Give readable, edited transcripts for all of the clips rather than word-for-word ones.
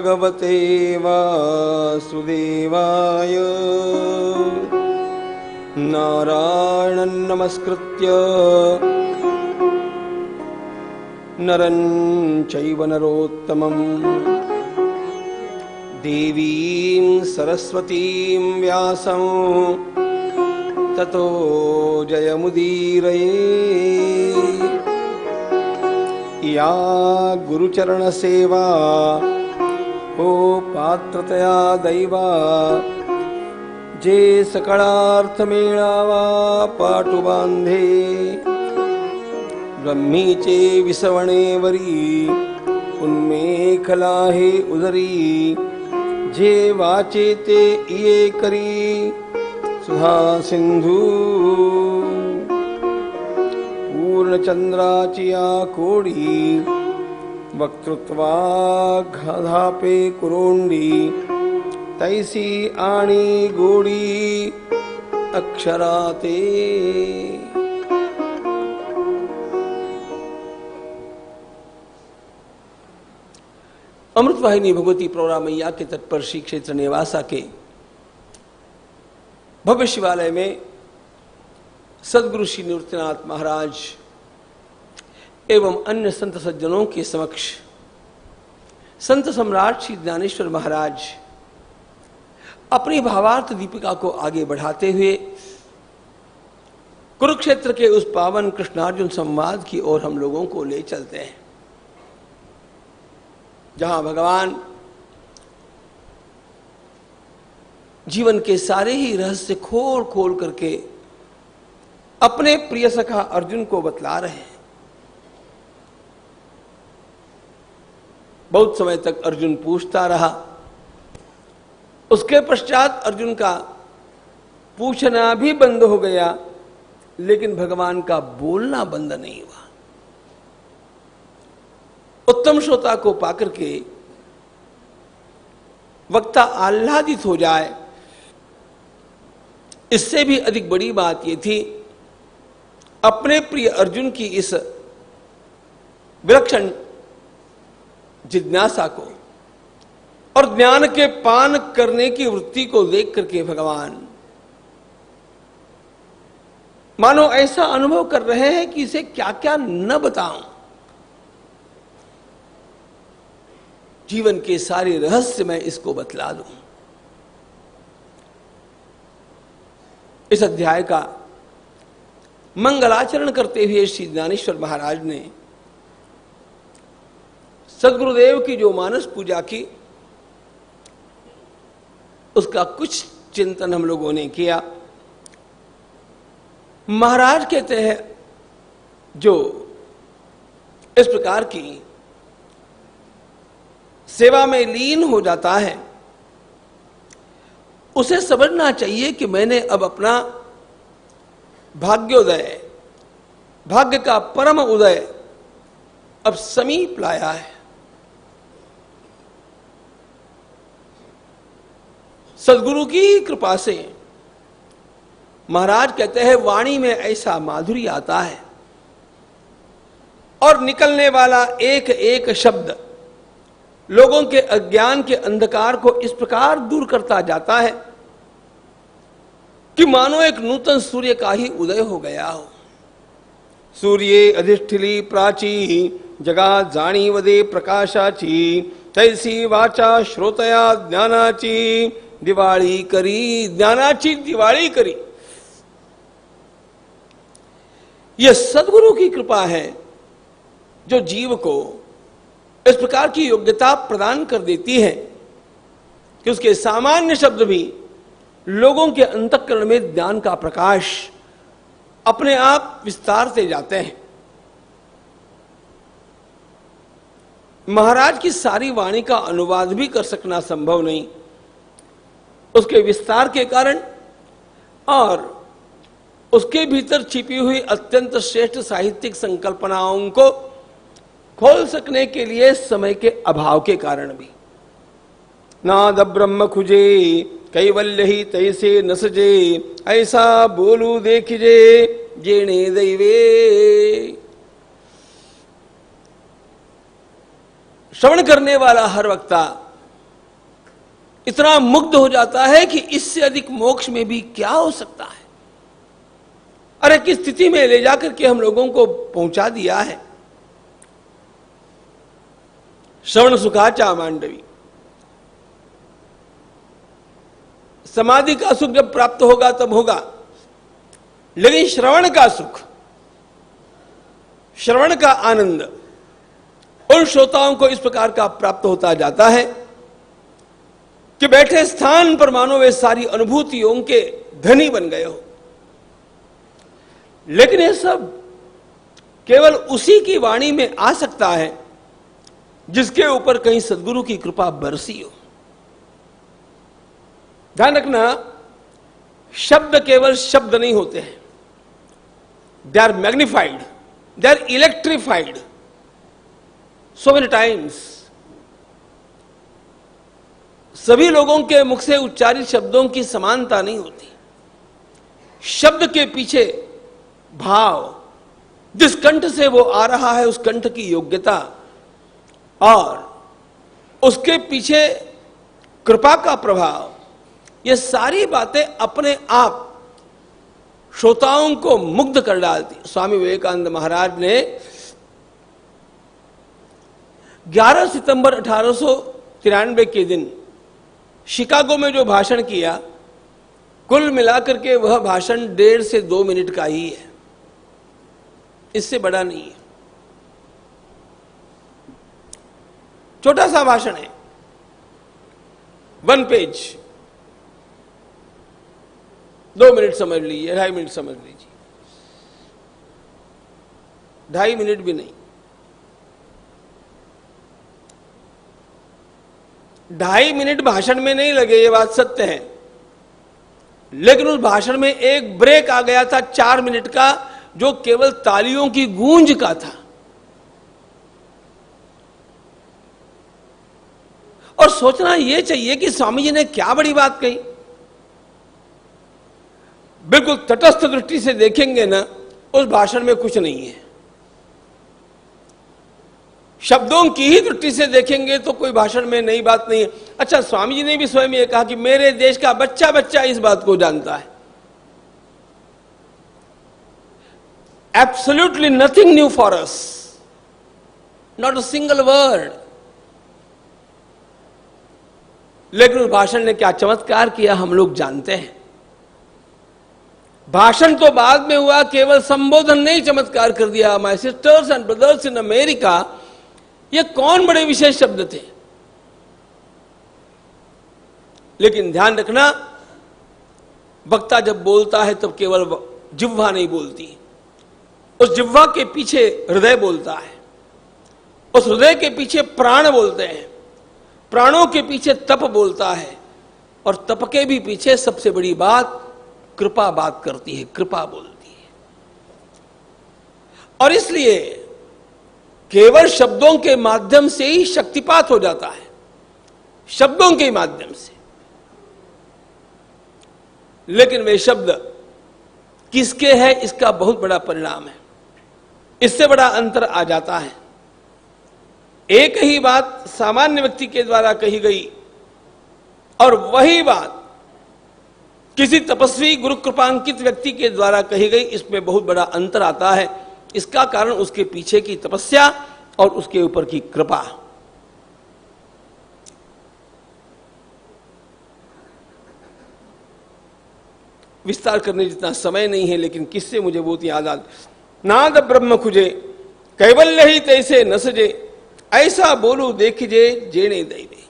भगवते वासुदेवाय नारायणं नमस्कृत्य नरं चैव नरोत्तमं देवीं सरस्वतीं व्यासं ततो जयमुदीरये। या गुरुचरण सेवा हो पात्रतया दैवा, जे सकळार्थ मेळावा पाटू बांधे। ब्रह्मीचे विसवणे वरी उन्मेखला हे उदरी, जे वाचे ते इये करी सुधा सिंधू। पूर्णचंद्राची या कोडी वक्तृत्वा घाधापे कुरोंडी, तैसी आणि गोडी अक्षराते। अमृतवाहिनी भगवती प्रवरा मैया के तट पर श्री क्षेत्र नेवासा के भव्य शिवालय में सद्गुरु श्री निवृत्तिनाथ महाराज एवं अन्य संत सज्जनों के समक्ष संत सम्राट श्री ज्ञानेश्वर महाराज अपनी भावार्थ दीपिका को आगे बढ़ाते हुए कुरुक्षेत्र के उस पावन कृष्णार्जुन संवाद की ओर हम लोगों को ले चलते हैं, जहां भगवान जीवन के सारे ही रहस्य खोल खोल करके अपने प्रिय सखा अर्जुन को बतला रहे हैं। बहुत समय तक अर्जुन पूछता रहा, उसके पश्चात अर्जुन का पूछना भी बंद हो गया, लेकिन भगवान का बोलना बंद नहीं हुआ। उत्तम श्रोता को पाकर के वक्ता आह्लादित हो जाए, इससे भी अधिक बड़ी बात यह थी अपने प्रिय अर्जुन की इस विलक्षण जिज्ञासा को और ज्ञान के पान करने की वृत्ति को देख करके भगवान मानो ऐसा अनुभव कर रहे हैं कि इसे क्या क्या न बताऊं। जीवन के सारे रहस्य मैं इसको बतला दूं। इस अध्याय का मंगलाचरण करते हुए श्री ज्ञानेश्वर महाराज ने सद्गुरुदेव की जो मानस पूजा की, उसका कुछ चिंतन हम लोगों ने किया। महाराज कहते हैं, जो इस प्रकार की सेवा में लीन हो जाता है, उसे समझना चाहिए कि मैंने अब अपना भाग्योदय, भाग्य का परम उदय अब समीप लाया है। सद्गुरु की कृपा से महाराज कहते हैं, वाणी में ऐसा माधुर्य आता है और निकलने वाला एक एक शब्द लोगों के अज्ञान के अंधकार को इस प्रकार दूर करता जाता है कि मानो एक नूतन सूर्य का ही उदय हो गया हो। सूर्ये अधिष्ठिली प्राची, जगा जाणी वदे प्रकाशाची, तैसी वाचा श्रोतया ज्ञानाची, दिवाळी करी, ज्ञानाची दिवाळी करी। यह सद्गुरु की कृपा है जो जीव को इस प्रकार की योग्यता प्रदान कर देती है कि उसके सामान्य शब्द भी लोगों के अंतःकरण में ज्ञान का प्रकाश अपने आप विस्तारते जाते हैं। महाराज की सारी वाणी का अनुवाद भी कर सकना संभव नहीं, उसके विस्तार के कारण और उसके भीतर छिपी हुई अत्यंत श्रेष्ठ साहित्यिक संकल्पनाओं को खोल सकने के लिए समय के अभाव के कारण भी। नाद ब्रह्म खुजे कैवल्य ही तैसे न सजे, ऐसा बोलू देखिजे जेणे दैवे। श्रवण करने वाला हर वक्ता इतना मुग्ध हो जाता है कि इससे अधिक मोक्ष में भी क्या हो सकता है। अरे किस स्थिति में ले जाकर के हम लोगों को पहुंचा दिया है। श्रवण सुखाचा मांडवी, समाधि का सुख जब प्राप्त होगा तब होगा, लेकिन श्रवण का सुख, श्रवण का आनंद उन श्रोताओं को इस प्रकार का प्राप्त होता जाता है कि बैठे स्थान पर मानो वे सारी अनुभूतियों के धनी बन गए हो। लेकिन ये सब केवल उसी की वाणी में आ सकता है जिसके ऊपर कहीं सद्गुरु की कृपा बरसी हो। ध्यान रखना, शब्द केवल शब्द नहीं होते हैं, they are magnified, they are electrified so many times. सभी लोगों के मुख से उच्चारित शब्दों की समानता नहीं होती। शब्द के पीछे भाव, जिस कंठ से वो आ रहा है उस कंठ की योग्यता, और उसके पीछे कृपा का प्रभाव, ये सारी बातें अपने आप श्रोताओं को मुग्ध कर डालती। स्वामी विवेकानंद महाराज ने 11 सितंबर 1893 के दिन शिकागो में जो भाषण किया, कुल मिलाकर के वह भाषण 1.5 से 2 मिनट का ही है, इससे बड़ा नहीं है। छोटा सा भाषण है, 1 पेज, 2 मिनट समझ लीजिए, 2.5 मिनट समझ लीजिए, 2.5 मिनट भी नहीं, 2.5 मिनट भाषण में नहीं लगे, ये बात सत्य है। लेकिन उस भाषण में एक ब्रेक आ गया था 4 मिनट का, जो केवल तालियों की गूंज का था। और सोचना यह चाहिए कि स्वामी जी ने क्या बड़ी बात कही। बिल्कुल तटस्थ दृष्टि से देखेंगे ना, उस भाषण में कुछ नहीं है। शब्दों की ही दृष्टि से देखेंगे तो कोई भाषण में नई बात नहीं है। अच्छा, स्वामी जी ने भी स्वयं ये कहा कि मेरे देश का बच्चा बच्चा इस बात को जानता है। Absolutely nothing new for us, not a single word. लेकिन उस भाषण ने क्या चमत्कार किया हम लोग जानते हैं। भाषण तो बाद में हुआ, केवल संबोधन नहीं चमत्कार कर दिया। My sister's and brothers in America, ये कौन बड़े विशेष शब्द थे। लेकिन ध्यान रखना, वक्ता जब बोलता है तब केवल जिह्वा नहीं बोलती, उस जिह्वा के पीछे हृदय बोलता है, उस हृदय के पीछे प्राण बोलते हैं, प्राणों के पीछे तप बोलता है, और तप के भी पीछे सबसे बड़ी बात कृपा बात करती है, कृपा बोलती है। और इसलिए केवल शब्दों के माध्यम से ही शक्तिपात हो जाता है, शब्दों के माध्यम से। लेकिन वे शब्द किसके हैं, इसका बहुत बड़ा परिणाम है, इससे बड़ा अंतर आ जाता है। एक ही बात सामान्य व्यक्ति के द्वारा कही गई और वही बात किसी तपस्वी गुरु कृपांकित व्यक्ति के द्वारा कही गई, इसमें बहुत बड़ा अंतर आता है। इसका कारण उसके पीछे की तपस्या और उसके ऊपर की कृपा। विस्तार करने जितना समय नहीं है, लेकिन किससे मुझे बहुत याद आता, नाद ब्रह्म खुजे कैवल्य ही तैसे न सजे, ऐसा बोलू देखिजे जेने दैवे।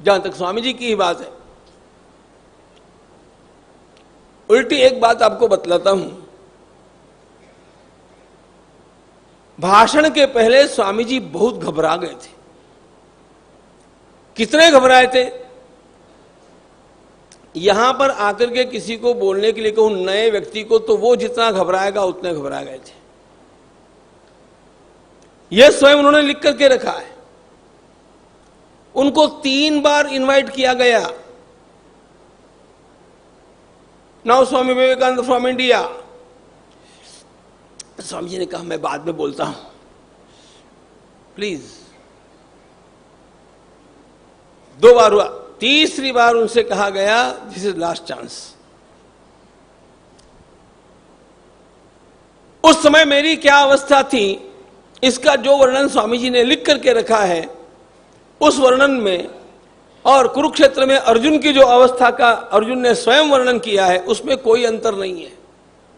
जहां तक स्वामी जी की ही बात है, उल्टी एक बात आपको बतलाता हूं। भाषण के पहले स्वामी जी बहुत घबरा गए थे। कितने घबराए थे, यहां पर आकर के किसी को बोलने के लिए कहूं नए व्यक्ति को, तो वो जितना घबराएगा उतने घबरा गए थे। यह स्वयं उन्होंने लिख करके रखा है। उनको 3 बार इनवाइट किया गया। Now Swami Vivekananda from India. Swami ji ने कहा मैं बाद में बोलता हूं, प्लीज। 2 बार हुआ, तीसरी बार उनसे कहा गया दिस इज लास्ट चांस। उस समय मेरी क्या अवस्था थी, इसका जो वर्णन स्वामी जी ने लिख करके रखा है, उस वर्णन में और कुरुक्षेत्र में अर्जुन की जो अवस्था का अर्जुन ने स्वयं वर्णन किया है, उसमें कोई अंतर नहीं है।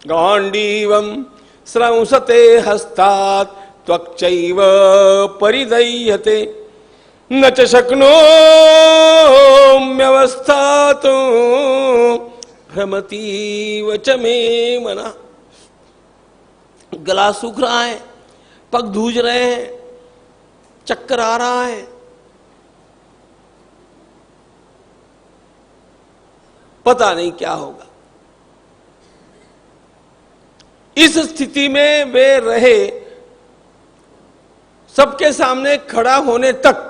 गांडीवम स्रंसते हस्तात् त्वक्चैव परिदह्यते न च शक्नोम्यवस्थातु भ्रमतीव च मे मना। गला सूख रहा है, पग धूज रहे हैं, चक्कर आ रहा है, पता नहीं क्या होगा। इस स्थिति में वे रहे, सबके सामने खड़ा होने तक।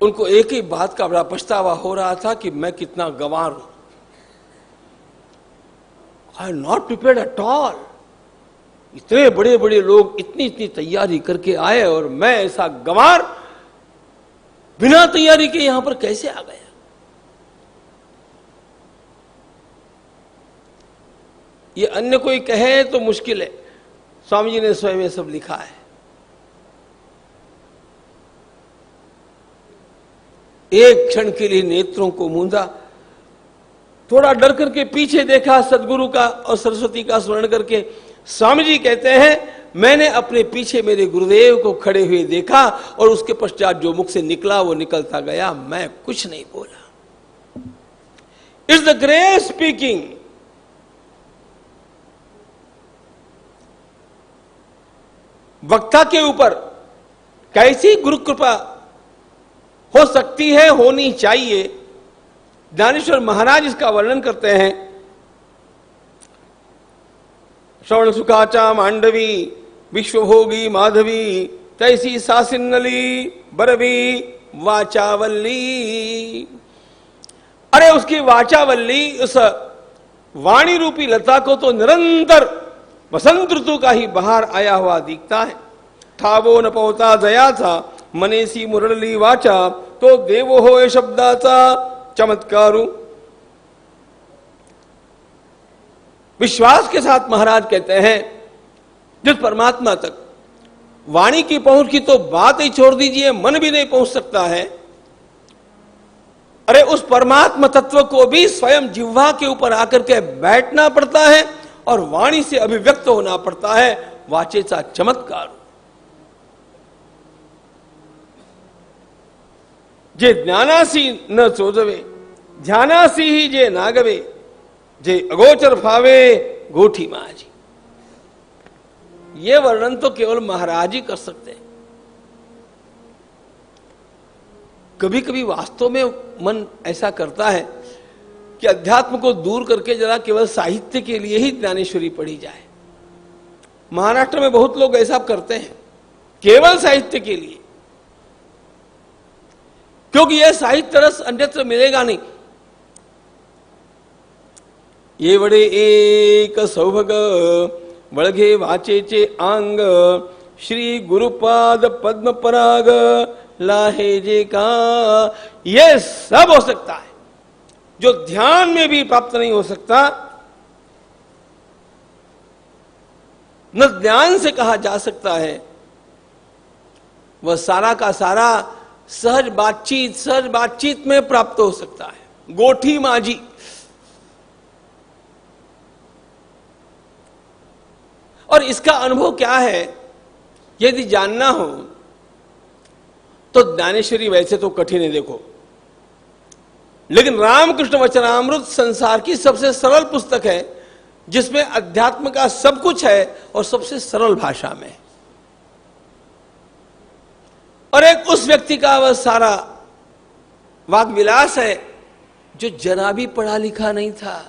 उनको एक ही बात का बड़ा पछतावा हो रहा था कि मैं कितना गंवार हूं। I am not prepared at all. इतने बड़े बड़े लोग इतनी इतनी तैयारी करके आए और मैं ऐसा गंवार बिना तैयारी के यहां पर कैसे आ गया। ये अन्य कोई कहे तो मुश्किल है, स्वामी जी ने स्वयं ये सब लिखा है। एक क्षण के लिए नेत्रों को मूंदा, थोड़ा डर करके पीछे देखा सदगुरु का और सरस्वती का स्मरण करके। स्वामी जी कहते हैं मैंने अपने पीछे मेरे गुरुदेव को खड़े हुए देखा और उसके पश्चात जो मुख से निकला वो निकलता गया, मैं कुछ नहीं बोला। It's the great speaking. वक्ता के ऊपर कैसी गुरु कृपा हो सकती है, होनी चाहिए। ज्ञानेश्वर महाराज इसका वर्णन करते हैं। श्रवण सुखाचा मांडवी विश्वभोगी माधवी तैसी सासिन्नली बरवी वाचावल्ली। अरे उसकी वाचावल्ली, उस वाणी रूपी लता को तो निरंतर वसंत ऋतु का ही बाहर आया हुआ दिखता है। ठावो न पवता दया था मनेसी मुरली वाचा, तो देवो हो ये शब्दाचा चमत्कारू। विश्वास के साथ महाराज कहते हैं जिस परमात्मा तक वाणी की पहुंच की तो बात ही छोड़ दीजिए, मन भी नहीं पहुंच सकता है। अरे उस परमात्मा तत्व को भी स्वयं जिह्वा के ऊपर आकर के बैठना पड़ता है और वाणी से अभिव्यक्त होना पड़ता है। वाचेचा चमत्कार। जे ज्ञानासी न चोदवे ध्यानासी ही जे नागवे, जे अगोचर फावे गोठी माजी। ये वर्णन तो केवल महाराज ही कर सकते हैं। कभी कभी वास्तव में मन ऐसा करता है कि अध्यात्म को दूर करके जरा केवल साहित्य के लिए ही ज्ञानेश्वरी पढ़ी जाए। महाराष्ट्र में बहुत लोग ऐसा करते हैं, केवल साहित्य के लिए, क्योंकि यह साहित्य रस अन्यत्र मिलेगा नहीं। ये बड़े एक सौभग बळगे वाचेचे आंग, श्री गुरुपाद पद्म पराग लाहे जे का। यह सब हो सकता है जो ध्यान में भी प्राप्त नहीं हो सकता, न ज्ञान से कहा जा सकता है। वह सारा का सारा सहज बातचीत में प्राप्त हो सकता है। गोठी माजी। और इसका अनुभव क्या है यदि जानना हो तो ज्ञानेश्वरी वैसे तो कठिन है देखो, लेकिन रामकृष्ण वचनामृत संसार की सबसे सरल पुस्तक है जिसमें अध्यात्म का सब कुछ है और सबसे सरल भाषा में। और एक उस व्यक्ति का वह सारा वाग विलास है जो जरा भी पढ़ा लिखा नहीं था।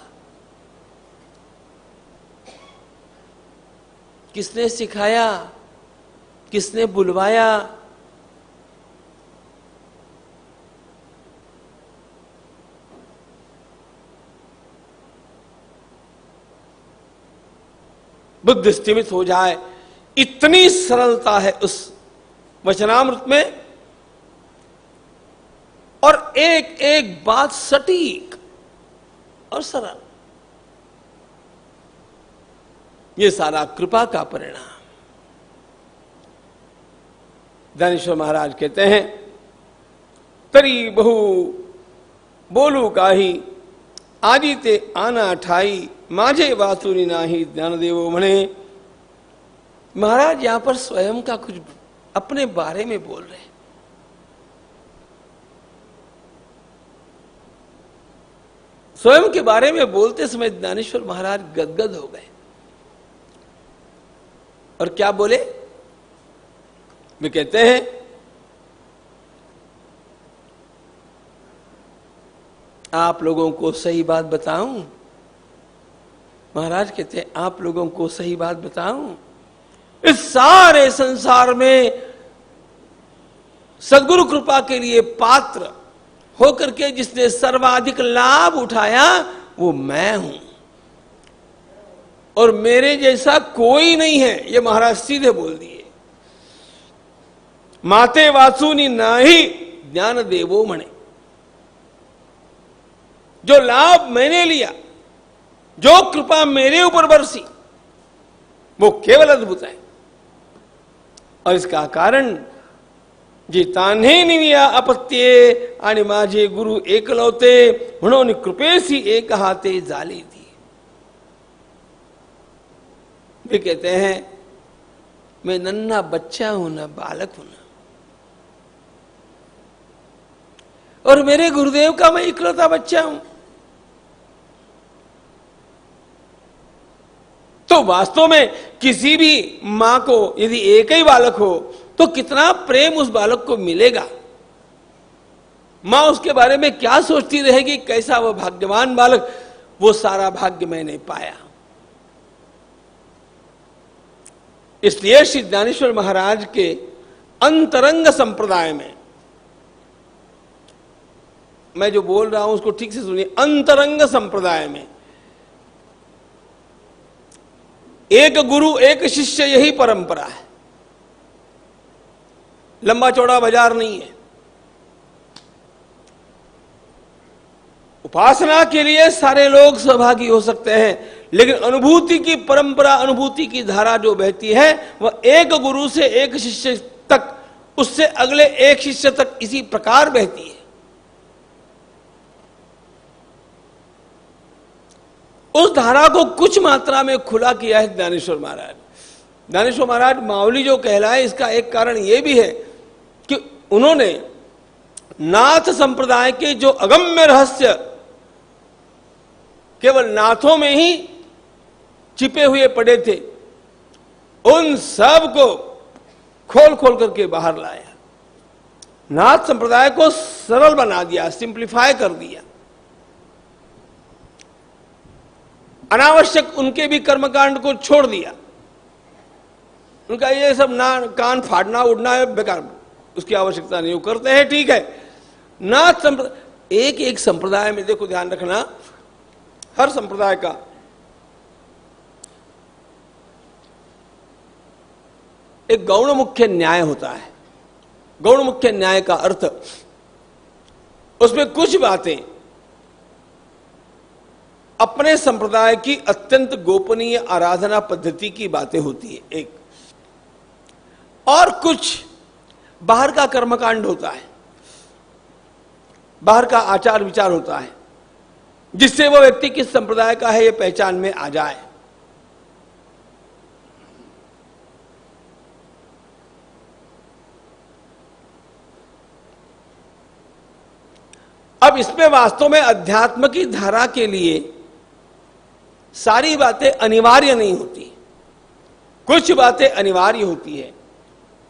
किसने सिखाया, किसने बुलवाया? बुद्धि स्तिमित हो जाए इतनी सरलता है उस वचनामृत में, और एक एक बात सटीक और सरल। ये सारा कृपा का परिणाम। ज्ञानेश्वर महाराज कहते हैं, तरी बहु बोलू काही, आजी ते आना ठाई, माझे वासुनी नाही ज्ञानदेवो म्हणे। महाराज यहां पर स्वयं का कुछ अपने बारे में बोल रहे हैं। स्वयं के बारे में बोलते समय ज्ञानेश्वर महाराज गदगद हो गए। और क्या बोले? वे कहते हैं, आप लोगों को सही बात बताऊं। महाराज कहते हैं, आप लोगों को सही बात बताऊं, इस सारे संसार में सद्गुरु कृपा के लिए पात्र होकर के जिसने सर्वाधिक लाभ उठाया वो मैं हूं, और मेरे जैसा कोई नहीं है। ये महाराज सीधे बोल दिए। माते वासुनी नाही ज्ञान देवो मणे। जो लाभ मैंने लिया, जो कृपा मेरे ऊपर बरसी, वो केवल अद्भुत है। और इसका कारण जी तान्हे निविया अपत्ये आणि माझे गुरु एकलवते, म्हणून कृपेसी एक हाते जाली थी। वे कहते हैं, मैं नन्हा बच्चा हूं ना बालक हूं ना, और मेरे गुरुदेव का मैं इकलौता बच्चा हूं। तो वास्तव में किसी भी मां को यदि एक ही बालक हो तो कितना प्रेम उस बालक को मिलेगा। मां उसके बारे में क्या सोचती रहेगी, कैसा वो भाग्यवान बालक। वो सारा भाग्य मैंने पाया। इसलिए श्री ज्ञानेश्वर महाराज के अंतरंग संप्रदाय में, मैं जो बोल रहा हूं उसको ठीक से सुनिए, अंतरंग संप्रदाय में एक गुरु एक शिष्य यही परंपरा है। लंबा चौड़ा बाजार नहीं है। उपासना के लिए सारे लोग सहभागी हो सकते हैं, लेकिन अनुभूति की परंपरा, अनुभूति की धारा जो बहती है वह एक गुरु से एक शिष्य तक, उससे अगले एक शिष्य तक इसी प्रकार बहती है। उस धारा को कुछ मात्रा में खुला किया है ज्ञानेश्वर महाराज। ज्ञानेश्वर महाराज मावली जो कहलाए, इसका एक कारण यह भी है कि उन्होंने नाथ संप्रदाय के जो अगम्य रहस्य केवल नाथों में ही छिपे हुए पड़े थे, उन सब को खोल खोल करके बाहर लाया। नाथ संप्रदाय को सरल बना दिया, सिंप्लीफाई कर दिया। अनावश्यक उनके भी कर्मकांड को छोड़ दिया। उनका ये सब ना कान फाड़ना उड़ना है बेकार, उसकी आवश्यकता नहीं। वो करते हैं ठीक है। नाथ संप्रदाय, एक एक संप्रदाय में देखो, ध्यान रखना, हर संप्रदाय का एक गौण मुख्य न्याय होता है। गौण मुख्य न्याय का अर्थ, उसमें कुछ बातें अपने संप्रदाय की अत्यंत गोपनीय आराधना पद्धति की बातें होती है एक, और कुछ बाहर का कर्मकांड होता है, बाहर का आचार विचार होता है, जिससे वो व्यक्ति किस संप्रदाय का है ये पहचान में आ जाए। अब इसमें वास्तव में अध्यात्म की धारा के लिए सारी बातें अनिवार्य नहीं होती। कुछ बातें अनिवार्य होती है,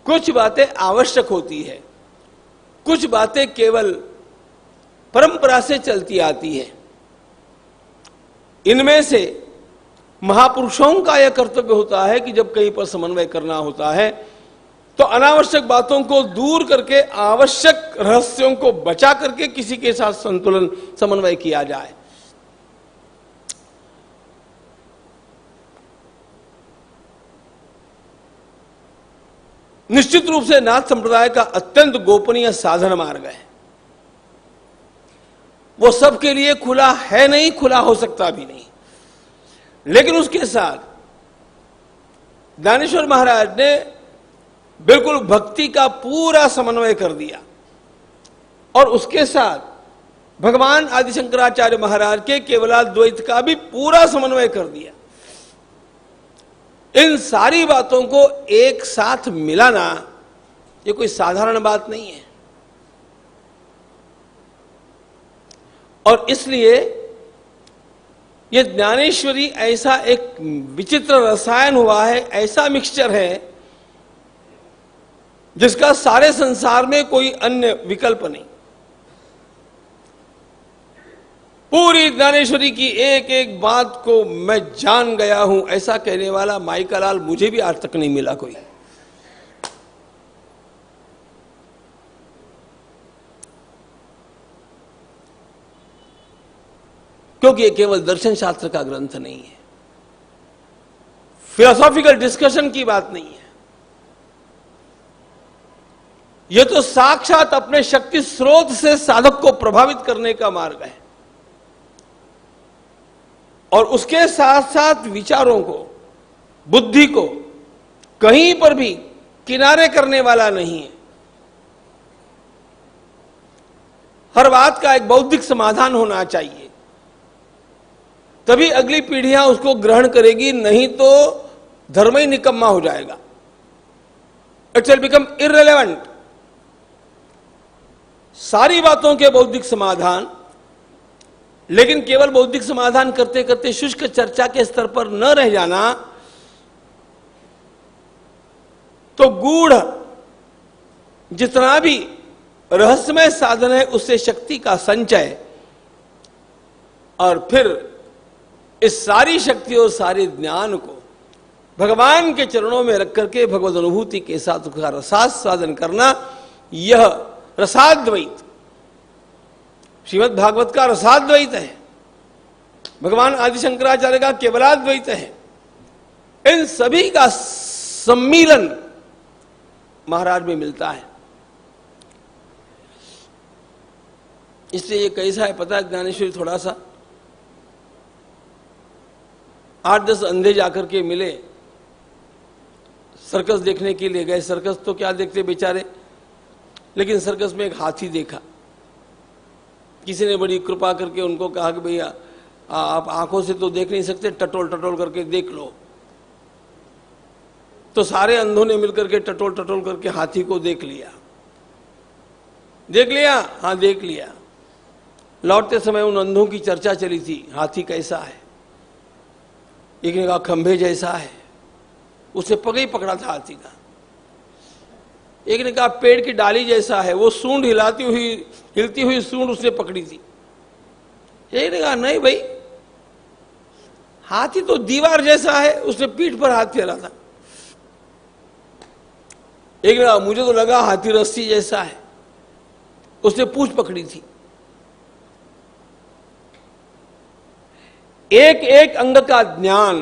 कुछ बातें आवश्यक होती है, कुछ बातें केवल परंपरा से चलती आती है। इनमें से महापुरुषों का यह कर्तव्य होता है कि जब कहीं पर समन्वय करना होता है तो अनावश्यक बातों को दूर करके आवश्यक रहस्यों को बचा करके किसी के साथ संतुलन समन्वय किया जाए। निश्चित रूप से नाथ संप्रदाय का अत्यंत गोपनीय साधन मार्ग है। वो सबके लिए खुला है नहीं, खुला हो सकता भी नहीं। लेकिन उसके साथ ज्ञानेश्वर महाराज ने बिल्कुल भक्ति का पूरा समन्वय कर दिया और उसके साथ भगवान आदि शंकराचार्य महाराज के केवलाद्वैत का भी पूरा समन्वय कर दिया। इन सारी बातों को एक साथ मिलाना ये कोई साधारण बात नहीं है। और इसलिए ये ज्ञानेश्वरी ऐसा एक विचित्र रसायन हुआ है, ऐसा मिक्सचर है जिसका सारे संसार में कोई अन्य विकल्प नहीं। पूरी ज्ञानेश्वरी की एक एक बात को मैं जान गया हूं, ऐसा कहने वाला माइका लाल मुझे भी आज तक नहीं मिला कोई। क्योंकि ये केवल दर्शन शास्त्र का ग्रंथ नहीं है, फिलोसॉफिकल डिस्कशन की बात नहीं है। यह तो साक्षात अपने शक्ति स्रोत से साधक को प्रभावित करने का मार्ग है और उसके साथ साथ विचारों को, बुद्धि को कहीं पर भी किनारे करने वाला नहीं है। हर बात का एक बौद्धिक समाधान होना चाहिए, तभी अगली पीढ़ियां उसको ग्रहण करेगी, नहीं तो धर्म ही निकम्मा हो जाएगा। It will become irrelevant. सारी बातों के बौद्धिक समाधान, लेकिन केवल बौद्धिक समाधान करते करते शुष्क चर्चा के स्तर पर न रह जाना, तो गूढ़ जितना भी रहस्यमय साधन है उससे शक्ति का संचय, और फिर इस सारी शक्ति और सारे ज्ञान को भगवान के चरणों में रख करके भगवद अनुभूति के साथ उसका रसास्वादन करना, यह रसाद्वैत श्रीमद् भागवत का रसाद्वैत है, भगवान आदि शंकराचार्य का केवलाद्वैत है। इन सभी का सम्मिलन महाराज में मिलता है। इसलिए ये कैसा है पता है ज्ञानेश्वरी, थोड़ा सा 8-10 अंधे जाकर के मिले, सर्कस देखने के लिए गए। सर्कस तो क्या देखते बेचारे, लेकिन सर्कस में एक हाथी देखा। किसी ने बड़ी कृपा करके उनको कहा कि भैया आप आंखों से तो देख नहीं सकते, टटोल टटोल करके देख लो। तो सारे अंधों ने मिलकर के टटोल टटोल करके हाथी को देख लिया। देख लिया? हाँ देख लिया। लौटते समय उन अंधों की चर्चा चली थी, हाथी कैसा है? एक ने कहा खंभे जैसा है, उसे पग ही पकड़ा था हाथी का। एक ने कहा पेड़ की डाली जैसा है, वो सूंड हिलती हुई सूंड उसने पकड़ी थी। एक ने कहा नहीं भाई, हाथी तो दीवार जैसा है, उसने पीठ पर हाथ फेरा था। एक ने कहा मुझे तो लगा हाथी रस्सी जैसा है, उसने पूंछ पकड़ी थी। एक एक अंग का ज्ञान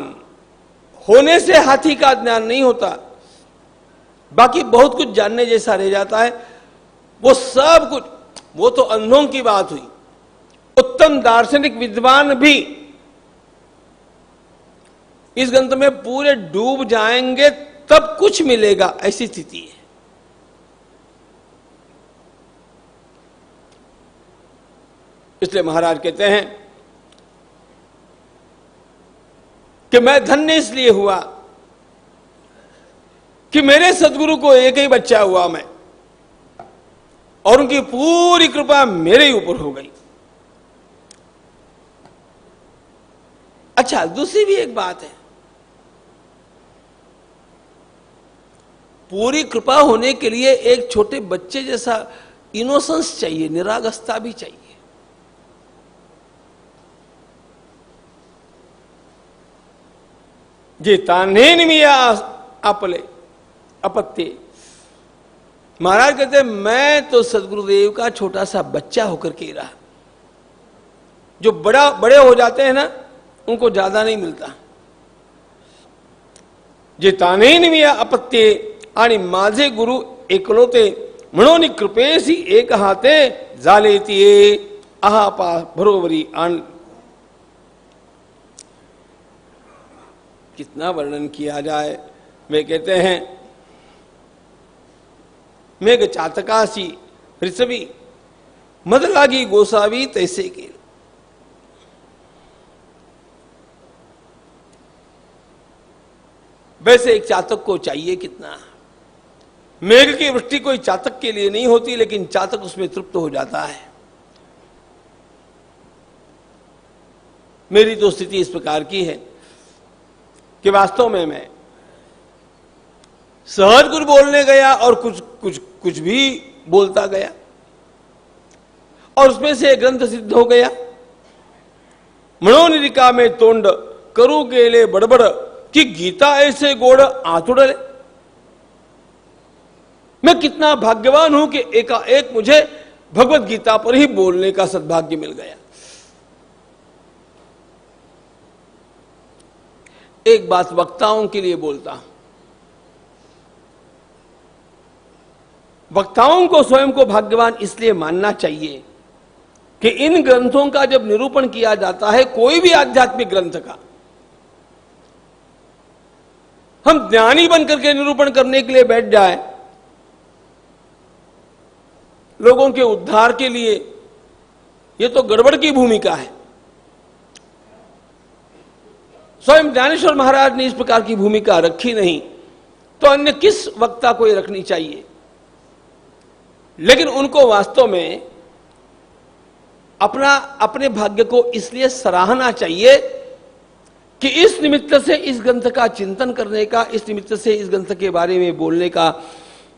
होने से हाथी का ज्ञान नहीं होता, बाकी बहुत कुछ जानने जैसा रह जाता है। वो सब कुछ, वो तो अंधों की बात हुई। उत्तम दार्शनिक विद्वान भी इस ग्रंथ में पूरे डूब जाएंगे तब कुछ मिलेगा, ऐसी स्थिति है। इसलिए महाराज कहते हैं कि मैं धन्य इसलिए हुआ कि मेरे सदगुरु को एक ही बच्चा हुआ मैं, और उनकी पूरी कृपा मेरे ऊपर हो गई। अच्छा, दूसरी भी एक बात है, पूरी कृपा होने के लिए एक छोटे बच्चे जैसा इनोसेंस चाहिए, निरागसता भी चाहिए। जे तान्हे निमिया अपले अपत्य। महाराज कहते हैं मैं तो सदगुरुदेव का छोटा सा बच्चा होकर के रहा। जो बड़े हो जाते हैं ना, उनको ज्यादा नहीं मिलता। जे तान्हे निमिया अपत्य आणि माझे गुरु एकलोते म्हणून कृपेसी एक हाते झाले तिये आहापा बरोबरी आण। कितना वर्णन किया जाए। वे कहते हैं मेघ चातकासी ऋषवी मद लागी गोसावी तैसे के। वैसे एक चातक को चाहिए कितना। मेघ की वृष्टि कोई चातक के लिए नहीं होती, लेकिन चातक उसमें तृप्त हो जाता है। मेरी तो स्थिति इस प्रकार की है कि वास्तव में मैं सहज कुछ बोलने गया और कुछ भी बोलता गया और उसमें से ग्रंथ सिद्ध हो गया। मनोनिरिका में तोंड करू गेले बड़बड़ कि गीता ऐसे गोड़ आतुड़ले। मैं कितना भाग्यवान हूं कि एकाएक मुझे भगवत गीता पर ही बोलने का सद्भाग्य मिल गया। एक बात वक्ताओं के लिए बोलता हूं, वक्ताओं को स्वयं को भाग्यवान इसलिए मानना चाहिए कि इन ग्रंथों का जब निरूपण किया जाता है, कोई भी आध्यात्मिक ग्रंथ का, हम ज्ञानी बनकर के निरूपण करने के लिए बैठ जाए, लोगों के उद्धार के लिए, यह तो गड़बड़ की भूमिका है। स्वयं ज्ञानेश्वर महाराज ने इस प्रकार की भूमिका रखी नहीं, तो अन्य किस वक्ता को यह रखनी चाहिए। लेकिन उनको वास्तव में अपने भाग्य को इसलिए सराहना चाहिए कि इस निमित्त से इस ग्रंथ का चिंतन करने का, इस निमित्त से इस ग्रंथ के बारे में बोलने का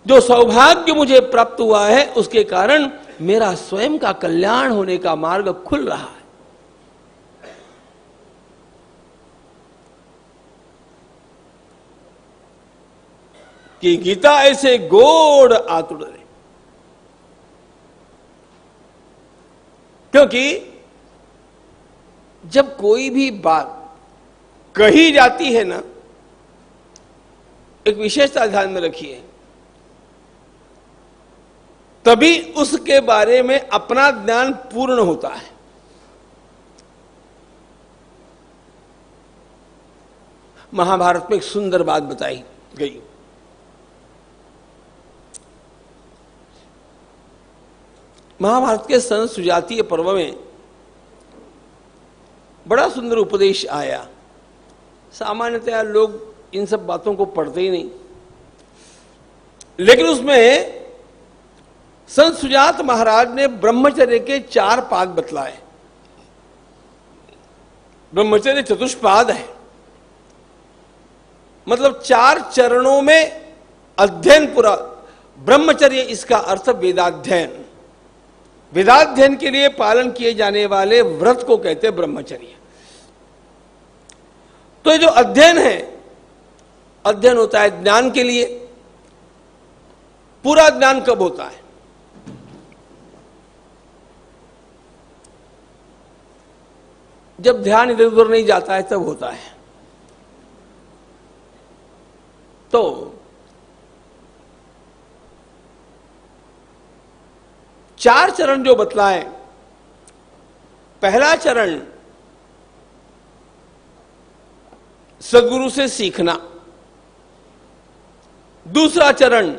जो सौभाग्य मुझे प्राप्त हुआ है, उसके कारण मेरा स्वयं का कल्याण होने का मार्ग खुल रहा है। कि गीता ऐसे गोड़ आतुड़े, क्योंकि जब कोई भी बात कही जाती है ना, एक विशेषता ध्यान में रखिए, तभी उसके बारे में अपना ज्ञान पूर्ण होता है। महाभारत में एक सुंदर बात बताई गई। महाभारत के सन सुजातीय पर्व में बड़ा सुंदर उपदेश आया। सामान्यतया लोग इन सब बातों को पढ़ते ही नहीं, लेकिन उसमें संत सुजात महाराज ने ब्रह्मचर्य के 4 पाद बतलाए। ब्रह्मचर्य चतुष्पाद है, मतलब 4 चरणों में अध्ययन पूरा। ब्रह्मचर्य इसका अर्थ वेदाध्ययन। वेदाध्ययन के लिए पालन किए जाने वाले व्रत को कहते हैं ब्रह्मचर्य। तो ये जो अध्ययन है, अध्ययन होता है ज्ञान के लिए। पूरा ज्ञान कब होता है? जब ध्यान इधर उधर नहीं जाता है, तब होता है। तो चार चरण जो बतलाए, पहला चरण सदगुरु से सीखना, दूसरा चरण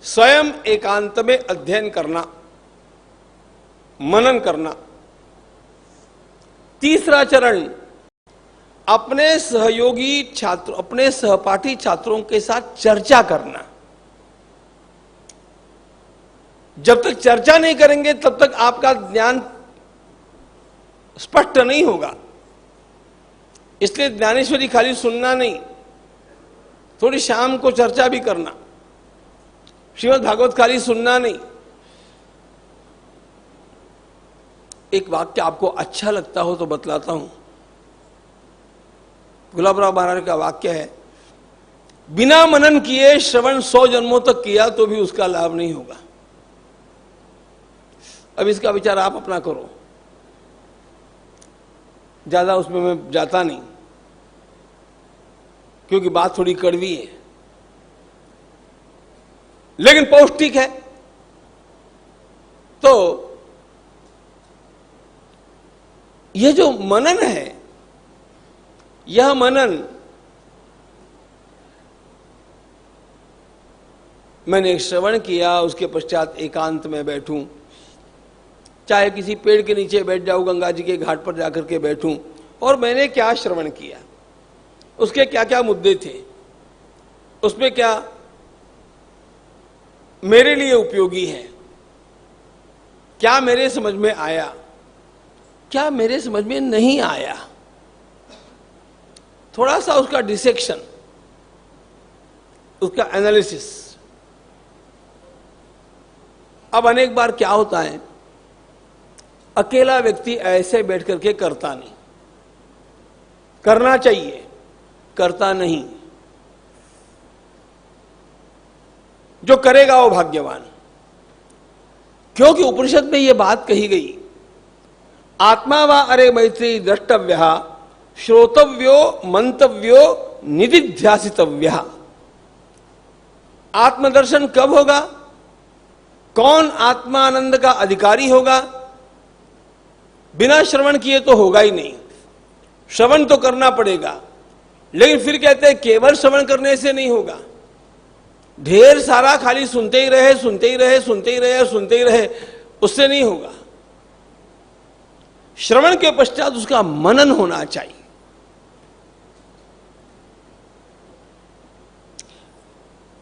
स्वयं एकांत में अध्ययन करना, मनन करना, तीसरा चरण अपने सहयोगी छात्रों, अपने सहपाठी छात्रों के साथ चर्चा करना। जब तक चर्चा नहीं करेंगे तब तक आपका ज्ञान स्पष्ट नहीं होगा। इसलिए ज्ञानेश्वरी खाली सुनना नहीं, थोड़ी शाम को चर्चा भी करना। श्रीमद् भागवत खाली सुनना नहीं। एक वाक्य आपको अच्छा लगता हो तो बतलाता हूं। गुलाबराव महाराज का वाक्य है, बिना मनन किए श्रवण 100 जन्मों तक किया तो भी उसका लाभ नहीं होगा। अब इसका विचार आप अपना करो, ज्यादा उसमें मैं जाता नहीं, क्योंकि बात थोड़ी कड़वी है। लेकिन पौष्टिक है। तो यह जो मनन है, यह मनन मैंने श्रवण किया, उसके पश्चात एकांत में बैठूं, चाहे किसी पेड़ के नीचे बैठ जाऊं, गंगा जी के घाट पर जाकर के बैठूं, और मैंने क्या श्रवण किया, उसके क्या क्या मुद्दे थे, उसमें क्या मेरे लिए उपयोगी है, क्या मेरे समझ में आया, क्या मेरे समझ में नहीं आया, थोड़ा सा उसका डिसेक्शन, उसका एनालिसिस। अब अनेक बार क्या होता है, अकेला व्यक्ति ऐसे बैठ करके करता नहीं, करना चाहिए, करता नहीं। जो करेगा वो भाग्यवान, क्योंकि उपनिषद में यह बात कही गई, आत्मा वा अरे मैत्री द्रष्टव्य श्रोतव्यो मंतव्यो निधिध्यासितव्य। आत्मदर्शन कब होगा, कौन आत्मानंद का अधिकारी होगा, बिना श्रवण किए तो होगा ही नहीं। श्रवण तो करना पड़ेगा, लेकिन फिर कहते हैं केवल श्रवण करने से नहीं होगा, ढेर सारा खाली सुनते ही रहे, सुनते ही रहे, सुनते ही रहे, सुनते ही रहे, उससे नहीं होगा। श्रवण के पश्चात उसका मनन होना चाहिए।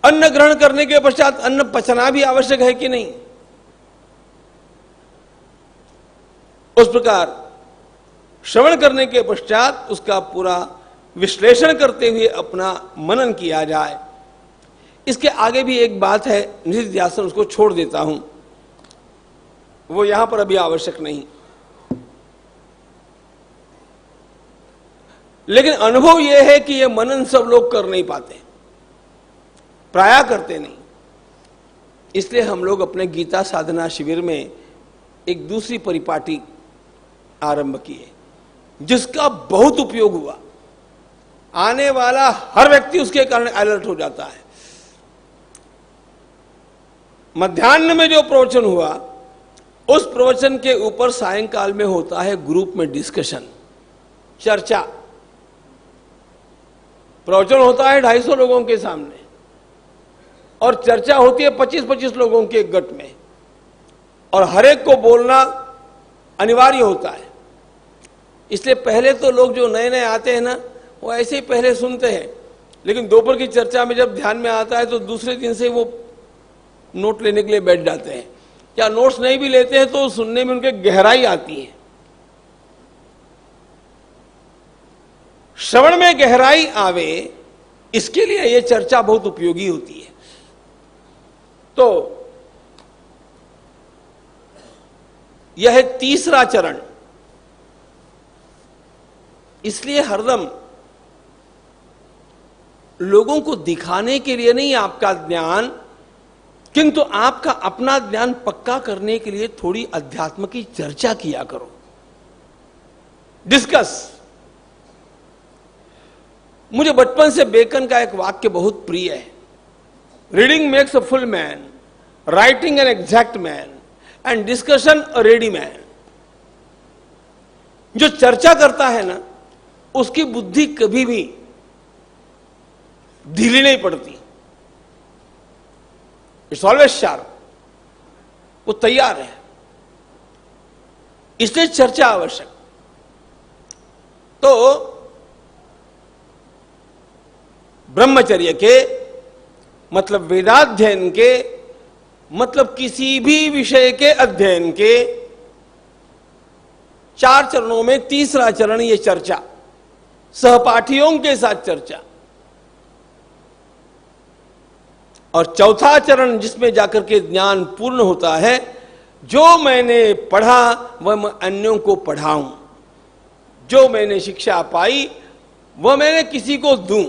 अन्न ग्रहण करने के पश्चात अन्न पचना भी आवश्यक है कि नहीं, उस प्रकार श्रवण करने के पश्चात उसका पूरा विश्लेषण करते हुए अपना मनन किया जाए। इसके आगे भी एक बात है, निधिध्यासन, उसको छोड़ देता हूं, वो यहां पर अभी आवश्यक नहीं। लेकिन अनुभव यह है कि यह मनन सब लोग कर नहीं पाते, प्रायः करते नहीं। इसलिए हम लोग अपने गीता साधना शिविर में एक दूसरी परिपाटी आरंभ किए, जिसका बहुत उपयोग हुआ। आने वाला हर व्यक्ति उसके कारण अलर्ट हो जाता है। मध्याह्न में जो प्रवचन हुआ, उस प्रवचन के ऊपर सायंकाल में होता है ग्रुप में डिस्कशन, चर्चा। प्रवचन होता है 250 लोगों के सामने, और चर्चा होती है 25-25 लोगों के गट में, और हर एक को बोलना अनिवार्य होता है। इसलिए पहले तो लोग जो नए नए आते हैं ना, वो ऐसे ही पहले सुनते हैं, लेकिन दोपहर की चर्चा में जब ध्यान में आता है तो दूसरे दिन से वो नोट लेने के लिए बैठ जाते हैं, या नोट्स नहीं भी लेते हैं तो सुनने में उनके गहराई आती है। श्रवण में गहराई आवे, इसके लिए यह चर्चा बहुत उपयोगी होती है। तो यह है तीसरा चरण। इसलिए हरदम लोगों को दिखाने के लिए नहीं आपका ज्ञान, किंतु आपका अपना ज्ञान पक्का करने के लिए थोड़ी अध्यात्म की चर्चा किया करो, डिस्कस। मुझे बचपन से बेकन का एक वाक्य बहुत प्रिय है, reading makes a full man, writing an exact man, and discussion a ready man. जो चर्चा करता है ना, उसकी बुद्धि कभी भी ढीली नहीं पड़ती, इट्स ऑलवेज शार्प, वो तैयार है। इसलिए चर्चा आवश्यक। तो ब्रह्मचर्य के मतलब वेदाध्ययन के मतलब किसी भी विषय के अध्ययन के 4 चरणों में तीसरा चरण ये चर्चा, सहपाठियों के साथ चर्चा, और चौथा चरण जिसमें जाकर के ज्ञान पूर्ण होता है, जो मैंने पढ़ा वह मैं अन्यों को पढ़ाऊं, जो मैंने शिक्षा पाई वह मैंने किसी को दूं।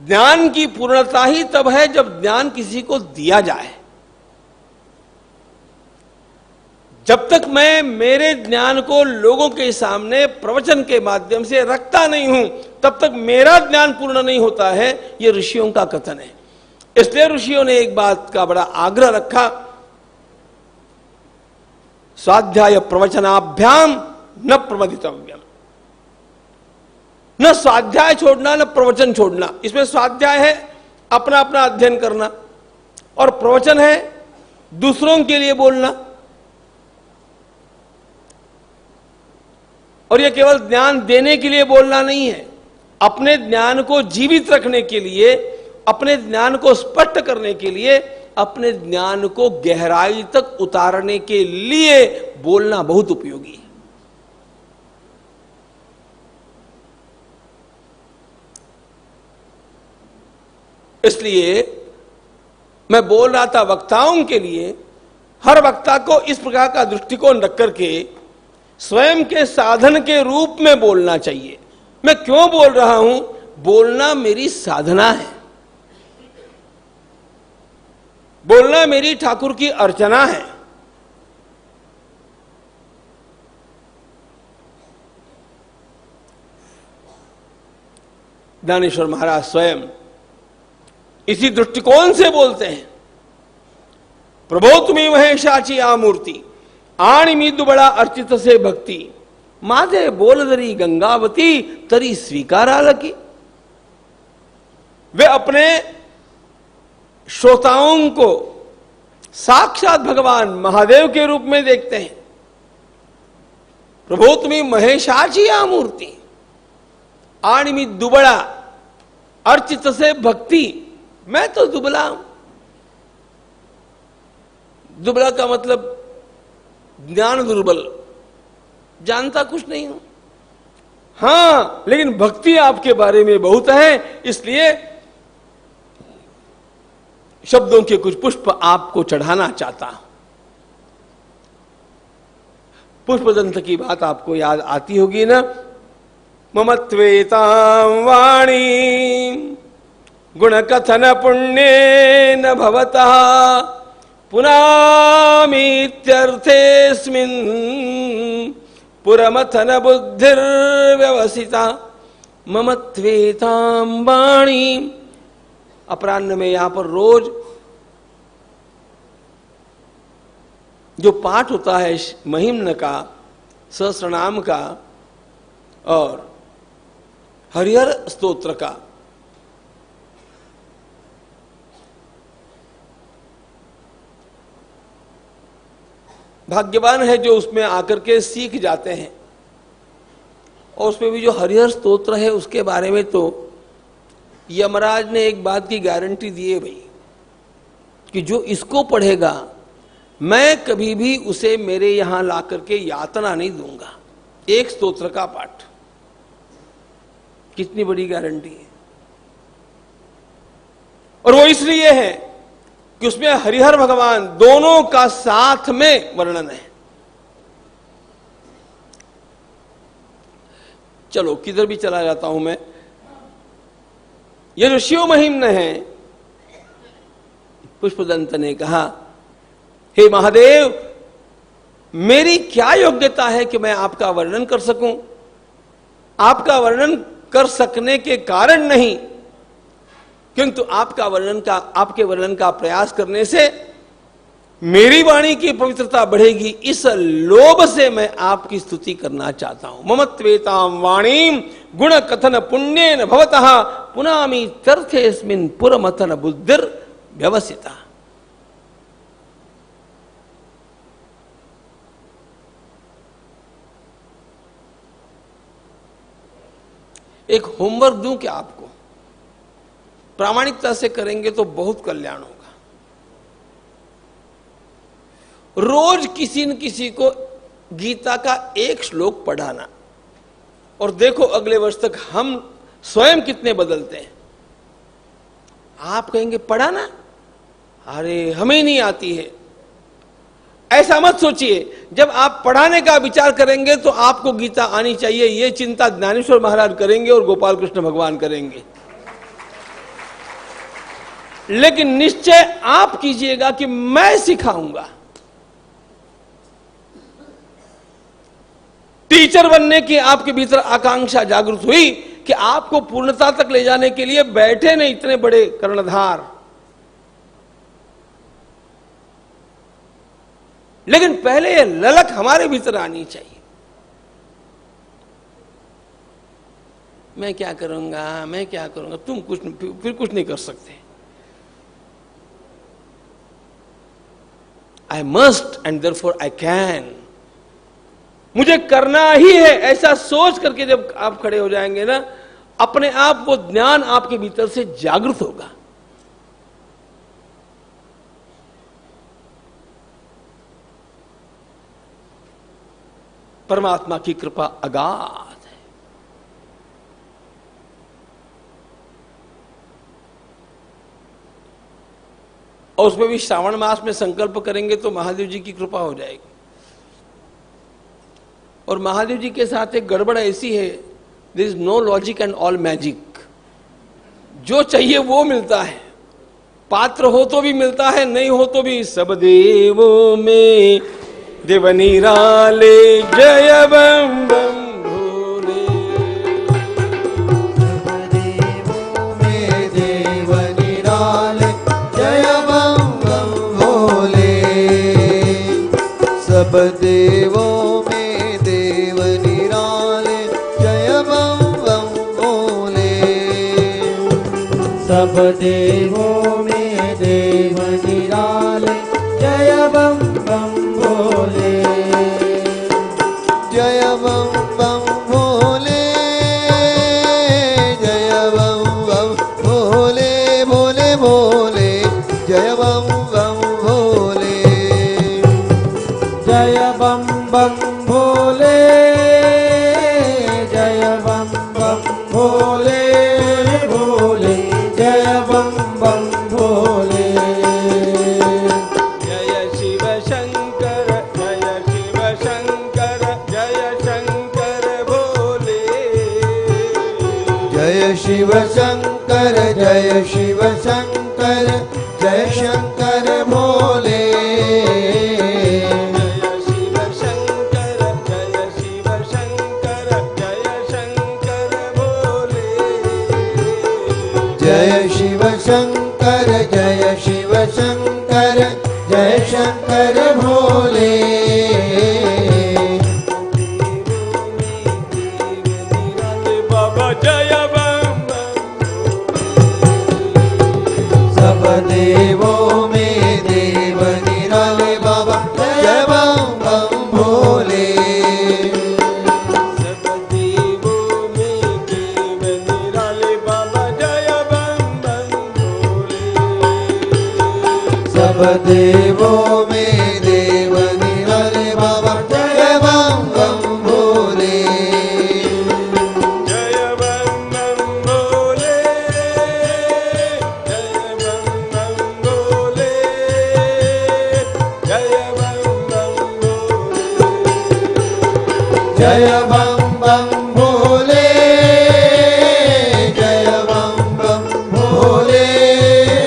ज्ञान की पूर्णता ही तब है जब ज्ञान किसी को दिया जाए। जब तक मैं मेरे ज्ञान को लोगों के सामने प्रवचन के माध्यम से रखता नहीं हूं, तब तक मेरा ज्ञान पूर्ण नहीं होता है। यह ऋषियों का कथन है। इसलिए ऋषियों ने एक बात का बड़ा आग्रह रखा, स्वाध्याय प्रवचनाभ्याम न प्रमदितव्यम। न स्वाध्याय छोड़ना न प्रवचन छोड़ना। इसमें स्वाध्याय है अपना अपना अध्ययन करना, और प्रवचन है दूसरों के लिए बोलना। और यह केवल ज्ञान देने के लिए बोलना नहीं है, अपने ज्ञान को जीवित रखने के लिए, अपने ज्ञान को स्पष्ट करने के लिए, अपने ज्ञान को गहराई तक उतारने के लिए बोलना बहुत उपयोगी है। इसलिए मैं बोल रहा था वक्ताओं के लिए, हर वक्ता को इस प्रकार का दृष्टिकोण रख करके स्वयं के साधन के रूप में बोलना चाहिए। मैं क्यों बोल रहा हूं? बोलना मेरी साधना है, बोलना मेरी ठाकुर की अर्चना है। ज्ञानेश्वर महाराज स्वयं इसी दृष्टिकोण से बोलते हैं, प्रभो तुम्हें महेशाची आमूर्ति आणिमी दुबड़ा अर्चित से भक्ति माधे बोलदरी गंगावती तरी स्वीकारा की। वे अपने श्रोताओं को साक्षात भगवान महादेव के रूप में देखते हैं। प्रभो तुम्हें महेशाची आमूर्ति आणिमी दुबड़ा अर्चित से भक्ति। मैं तो दुबला हूं। दुबला का मतलब ज्ञान दुर्बल, जानता कुछ नहीं हूं। हां, लेकिन भक्ति आपके बारे में बहुत है, इसलिए शब्दों के कुछ पुष्प आपको चढ़ाना चाहता हूं। पुष्पदंत की बात आपको याद आती होगी ना। ममत्वेतां वाणी गुणकथन पुण्येन भवतः पुनामीत्यर्थेऽस्मिन् पुरमथन बुद्धिर्व्यवसिता। ममत्वेतां वाणी। अपराह्न में यहां पर रोज जो पाठ होता है महिम्न का, सहस्रनाम का और हरिहर स्तोत्र का, भाग्यवान है जो उसमें आकर के सीख जाते हैं। और उसमें भी जो हरिहर स्तोत्र है उसके बारे में तो यमराज ने एक बात की गारंटी दी है भाई, कि जो इसको पढ़ेगा मैं कभी भी उसे मेरे यहां ला करके यातना नहीं दूंगा। एक स्तोत्र का पाठ, कितनी बड़ी गारंटी है। और वो इसलिए है कि उसमें हरिहर भगवान दोनों का साथ में वर्णन है। चलो किधर भी चला जाता हूं मैं। ये ऋषियों महिम्न है। पुष्पदंत ने कहा, हे महादेव, मेरी क्या योग्यता है कि मैं आपका वर्णन कर सकूं? आपका वर्णन कर सकने के कारण नहीं, किंतु आपके वर्णन का प्रयास करने से मेरी वाणी की पवित्रता बढ़ेगी, इस लोभ से मैं आपकी स्तुति करना चाहता हूं। ममत्वेतां वाणीं गुण कथन पुण्येन भवतः पुनामी तीर्थेस्मिन् पुरमथन बुद्धिर व्यवसिता। एक होमवर्क दूं क्या आपको? प्रामाणिकता से करेंगे तो बहुत कल्याण होगा। रोज किसी न किसी को गीता का एक श्लोक पढ़ाना, और देखो अगले वर्ष तक हम स्वयं कितने बदलते हैं। आप कहेंगे पढ़ाना, अरे हमें नहीं आती है। ऐसा मत सोचिए। जब आप पढ़ाने का विचार करेंगे तो आपको गीता आनी चाहिए, यह चिंता ज्ञानेश्वर महाराज करेंगे और गोपाल कृष्ण भगवान करेंगे। लेकिन निश्चय आप कीजिएगा कि मैं सिखाऊंगा। टीचर बनने की आपके भीतर आकांक्षा जागृत हुई कि आपको पूर्णता तक ले जाने के लिए बैठे नहीं इतने बड़े कर्णधार, लेकिन पहले ये ललक हमारे भीतर आनी चाहिए। मैं क्या करूंगा, तुम कुछ फिर कुछ नहीं कर सकते। I must and therefore I can, मुझे करना ही है, ऐसा सोच करके जब आप खड़े हो जाएंगे ना, अपने आप वो ज्ञान आपके भीतर से जागृत होगा। परमात्मा की कृपा अगाध है। और उसमें भी श्रावण मास में संकल्प करेंगे तो महादेव जी की कृपा हो जाएगी। और महादेव जी के साथ एक गड़बड़ ऐसी है, there is no logic and all magic. जो चाहिए वो मिलता है, पात्र हो तो भी मिलता है, नहीं हो तो भी। सब देवों में देव निराले, जय बम बम भोले। सब देवों में देव निराले, जय बम बम भोले। सब देवों में देव निराले, जय बम बम भोले। सब देवों में देव निराले, जय बम बम भोले। जय बम बम भोले, जय बम बम भोले, भोले भोले, जय बम बम भोले। जय बम बम भोले, जय बम बम भोले, भोले, जय बम बम भोले। जय शिव शंकर, जय शिव शंकर, जय शंकर भोले। जय शिव शंकर, जय शिव शंकर, जय शंकर भोले। जय शिव शंकर, जय शिव शंकर, जय शंकर भोले। जय शिव शंकर, जय शिव शंकर, जय शंकर भोले। बाबा जय बम सब देवों में देव निराले, बाबा जय बम बम भोले। सब देवों में देव निराले, बाबा जय बम बम भोले। सब देवों में देव निराले, बाबा जय बम बम भोले। जय बम बम भोले, जय बम बम भोले, जय बम बम भोले। जय बम बम भोले, जय बम बम भोले,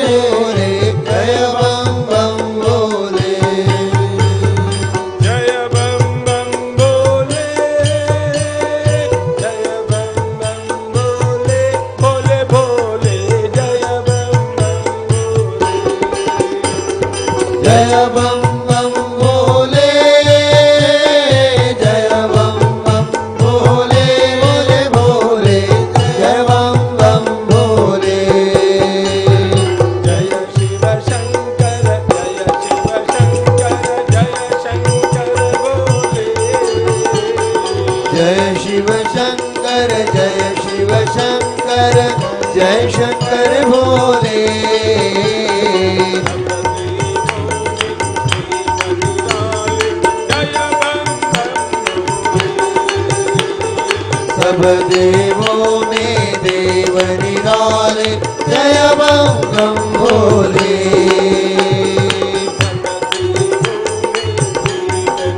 भोले, जय बम बम भोले। जय बम बम भोले, जय बम बम भोले, भोले भोले, जय बम बम भोले। जय बम बम भोले, जय बम बम भोले, भोले भोले, जय बम बम भोले। जय शिव शंकर, जय शिव शंकर, जय शंकर भोले। जय शिव शंकर, जय शिव शंकर, जय शंकर भोले। सब देवों में देव निराले, जय बम बम भोले।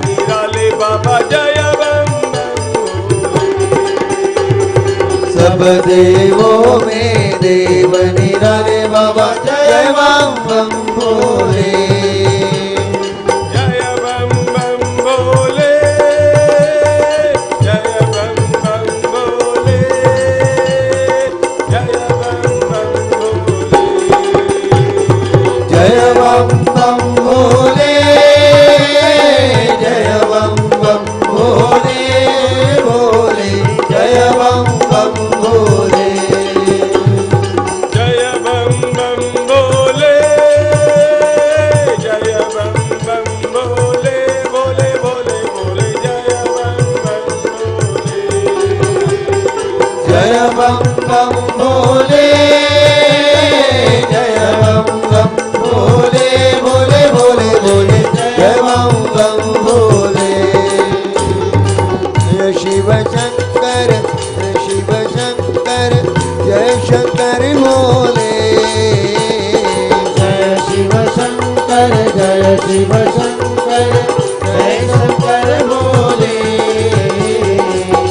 निराले बाबा जय बम सब देवों में देव निराले, बाबा जय बम बम भोले। जय बम बम भोले, जय बम बम भोले, जय बम बम भोले। जय बम बम भोले, बम बम भोले, जय बम बम भोले, भोले भोले भोले, जय बम बम भोले। जय शिव शंकर, जय शिव शंकर, जय शंकर भोले। जय शिव शंकर, जय शिव शंकर, जय शंकर भोले।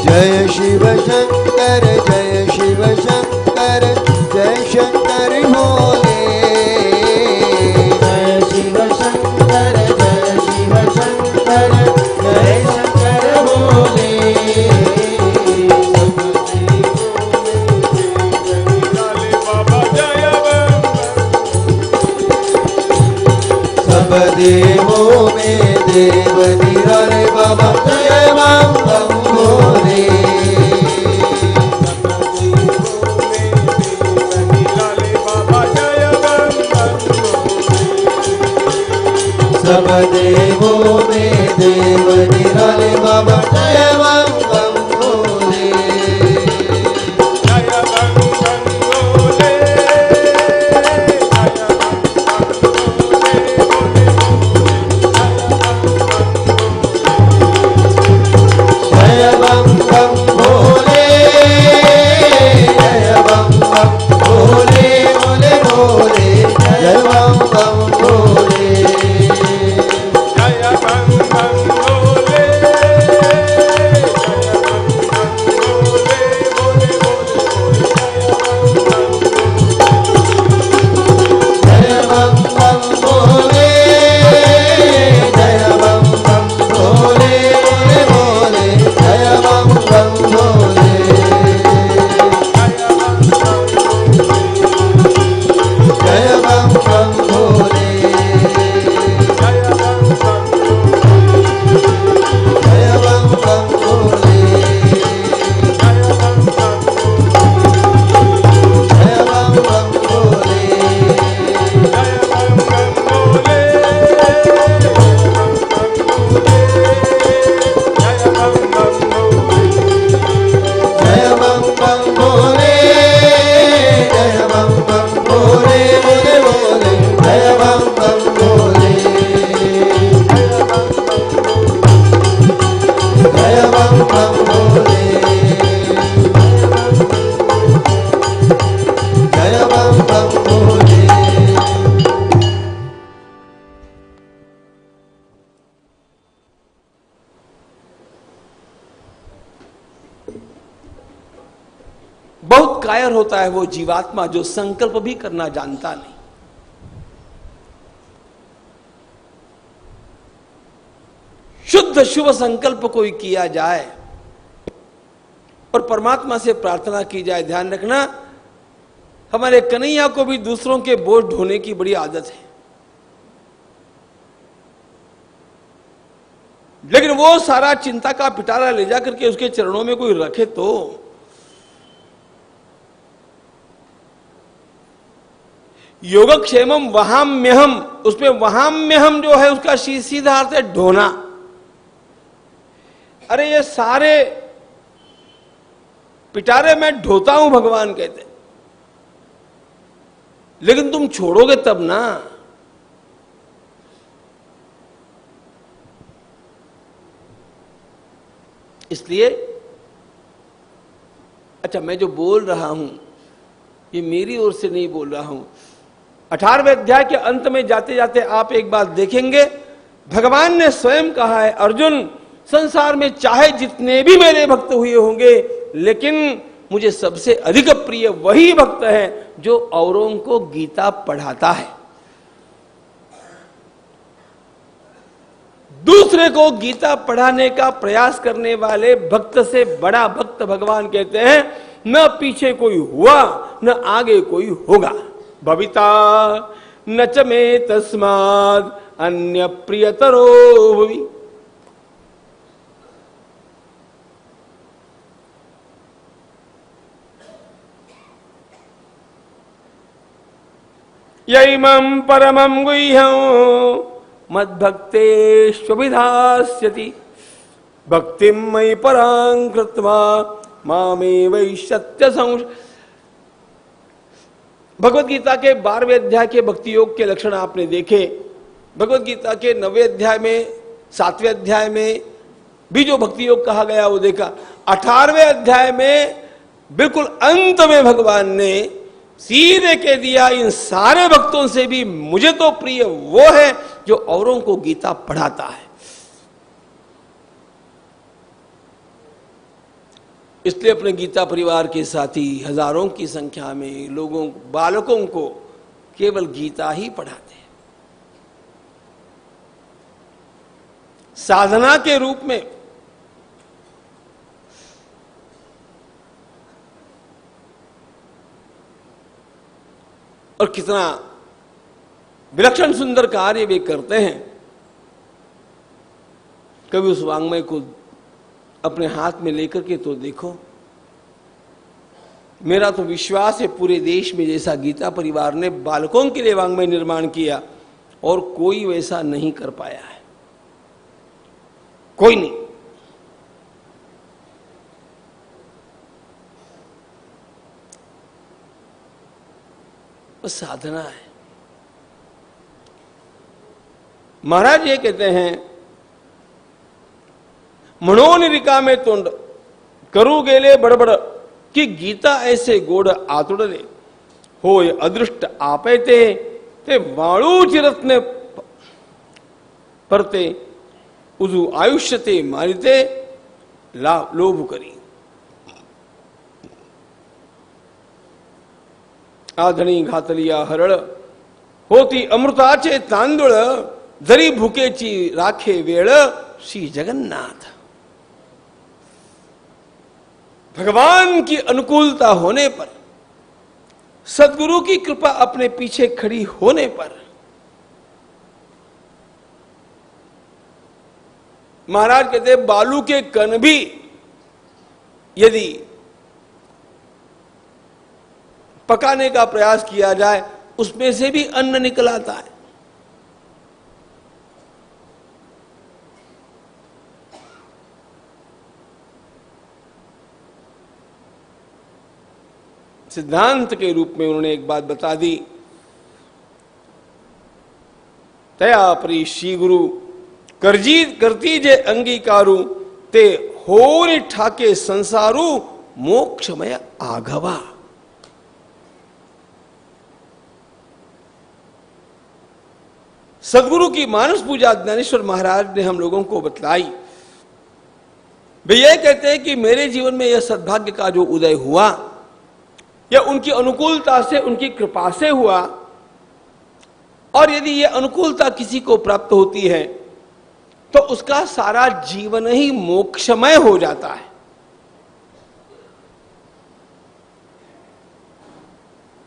जय शिव शंकर, जय शिव शंकर, जय शंकर भोले। जय शिव शंकर, जय शिव शंकर, जय शंकर भोले। सब देवों में देव निराले बाबा, जय बम बम भोले। सब देवों में देव निराले बाबा, जय बम बम भोले। जय बम बम भोले, जय बम बम भोले, भोले भोले, जय बम बम भोले। जय बम बम भोले, जय बम बम भोले, भोले भोले, जय बम बम भोले। जय बम बम भोले, जय बम बम भोले, जय बम बम भोले। जय बम बम भोले, जय बम बम भोले, भोले भोले, जय बम बम भोले। जय बम बम भोले, जय बम बम भोले। बहुत कायर होता है वो जीवात्मा जो संकल्प भी करना जानता नहीं। शुद्ध शुभ संकल्प कोई किया जाए और परमात्मा से प्रार्थना की जाए। ध्यान रखना, हमारे कन्हैया को भी दूसरों के बोझ ढोने की बड़ी आदत है, लेकिन वो सारा चिंता का पिटारा ले जाकर के उसके चरणों में कोई रखे तो। योगक्षेमम वहाम्यहम, उसमें वहाम्यहम जो है उसका सीधा अर्थ है ढोना। अरे ये सारे पिटारे मैं ढोता हूं भगवान कहते, लेकिन तुम छोड़ोगे तब ना। इसलिए अच्छा, मैं जो बोल रहा हूं ये मेरी ओर से नहीं बोल रहा हूं। 18वें अध्याय के अंत में जाते जाते आप एक बात देखेंगे, भगवान ने स्वयं कहा है, अर्जुन संसार में चाहे जितने भी मेरे भक्त हुए होंगे, लेकिन मुझे सबसे अधिक प्रिय वही भक्त है जो औरों को गीता पढ़ाता है। दूसरे को गीता पढ़ाने का प्रयास करने वाले भक्त से बड़ा भक्त भगवान कहते हैं न पीछे कोई हुआ न आगे कोई होगा। भविता न च मे तस्माद अन्य प्रियतरो भुवि। यैमं परमं गुह्यं मद्भक्तेष्वभिधास्यति भक्तिं मयि परां कृत्वा मामे वै सत्य संश। भगवत गीता के 12वें अध्याय के भक्ति योग के लक्षण आपने देखे। भगवत गीता के 9वें अध्याय में, 7वें अध्याय में भी जो भक्ति योग कहा गया वो देखा। 18वें अध्याय में बिल्कुल अंत में भगवान ने सीधे कह दिया, इन सारे भक्तों से भी मुझे तो प्रिय वो है जो औरों को गीता पढ़ाता है। इसलिए अपने गीता परिवार के साथी हजारों की संख्या में लोगों, बालकों को केवल गीता ही पढ़ाते हैं साधना के रूप में। और कितना विलक्षण सुंदर कार्य वे करते हैं। कभी उस वांग्मय को अपने हाथ में लेकर के तो देखो। मेरा तो विश्वास है पूरे देश में जैसा गीता परिवार ने बालकों के लिए वांग्मय निर्माण किया और कोई वैसा नहीं कर पाया है, कोई नहीं। बस साधना है। महाराज ये कहते हैं, मनोनिरिका में तोंड करू गेले बड़बड़ कि गीता ऐसे गोड आतुडले होय अदृष्ट आपे ते वाळू चिरत्ने परते उजू आयुष्य ते मारिते लोभ करी। आधणी घातलिया हरळ होती अमृताचे तांदूळ जरी भुकेची राखे वेळ श्री जगन्नाथ। भगवान की अनुकूलता होने पर, सदगुरु की कृपा अपने पीछे खड़ी होने पर महाराज कहते बालू के कण भी यदि पकाने का प्रयास किया जाए उसमें से भी अन्न निकल आता है। सिद्धांत के रूप में उन्होंने एक बात बता दी, तया परी श्री गुरु करजीत करती जे अंगीकारू ते होरी ठाके संसारू मोक्षमय आघवा। सदगुरु की मानस पूजा ज्ञानेश्वर महाराज ने हम लोगों को बतलाई। वे ये कहते हैं कि मेरे जीवन में यह सद्भाग्य का जो उदय हुआ यह उनकी अनुकूलता से, उनकी कृपा से हुआ। और यदि यह अनुकूलता किसी को प्राप्त होती है तो उसका सारा जीवन ही मोक्षमय हो जाता है।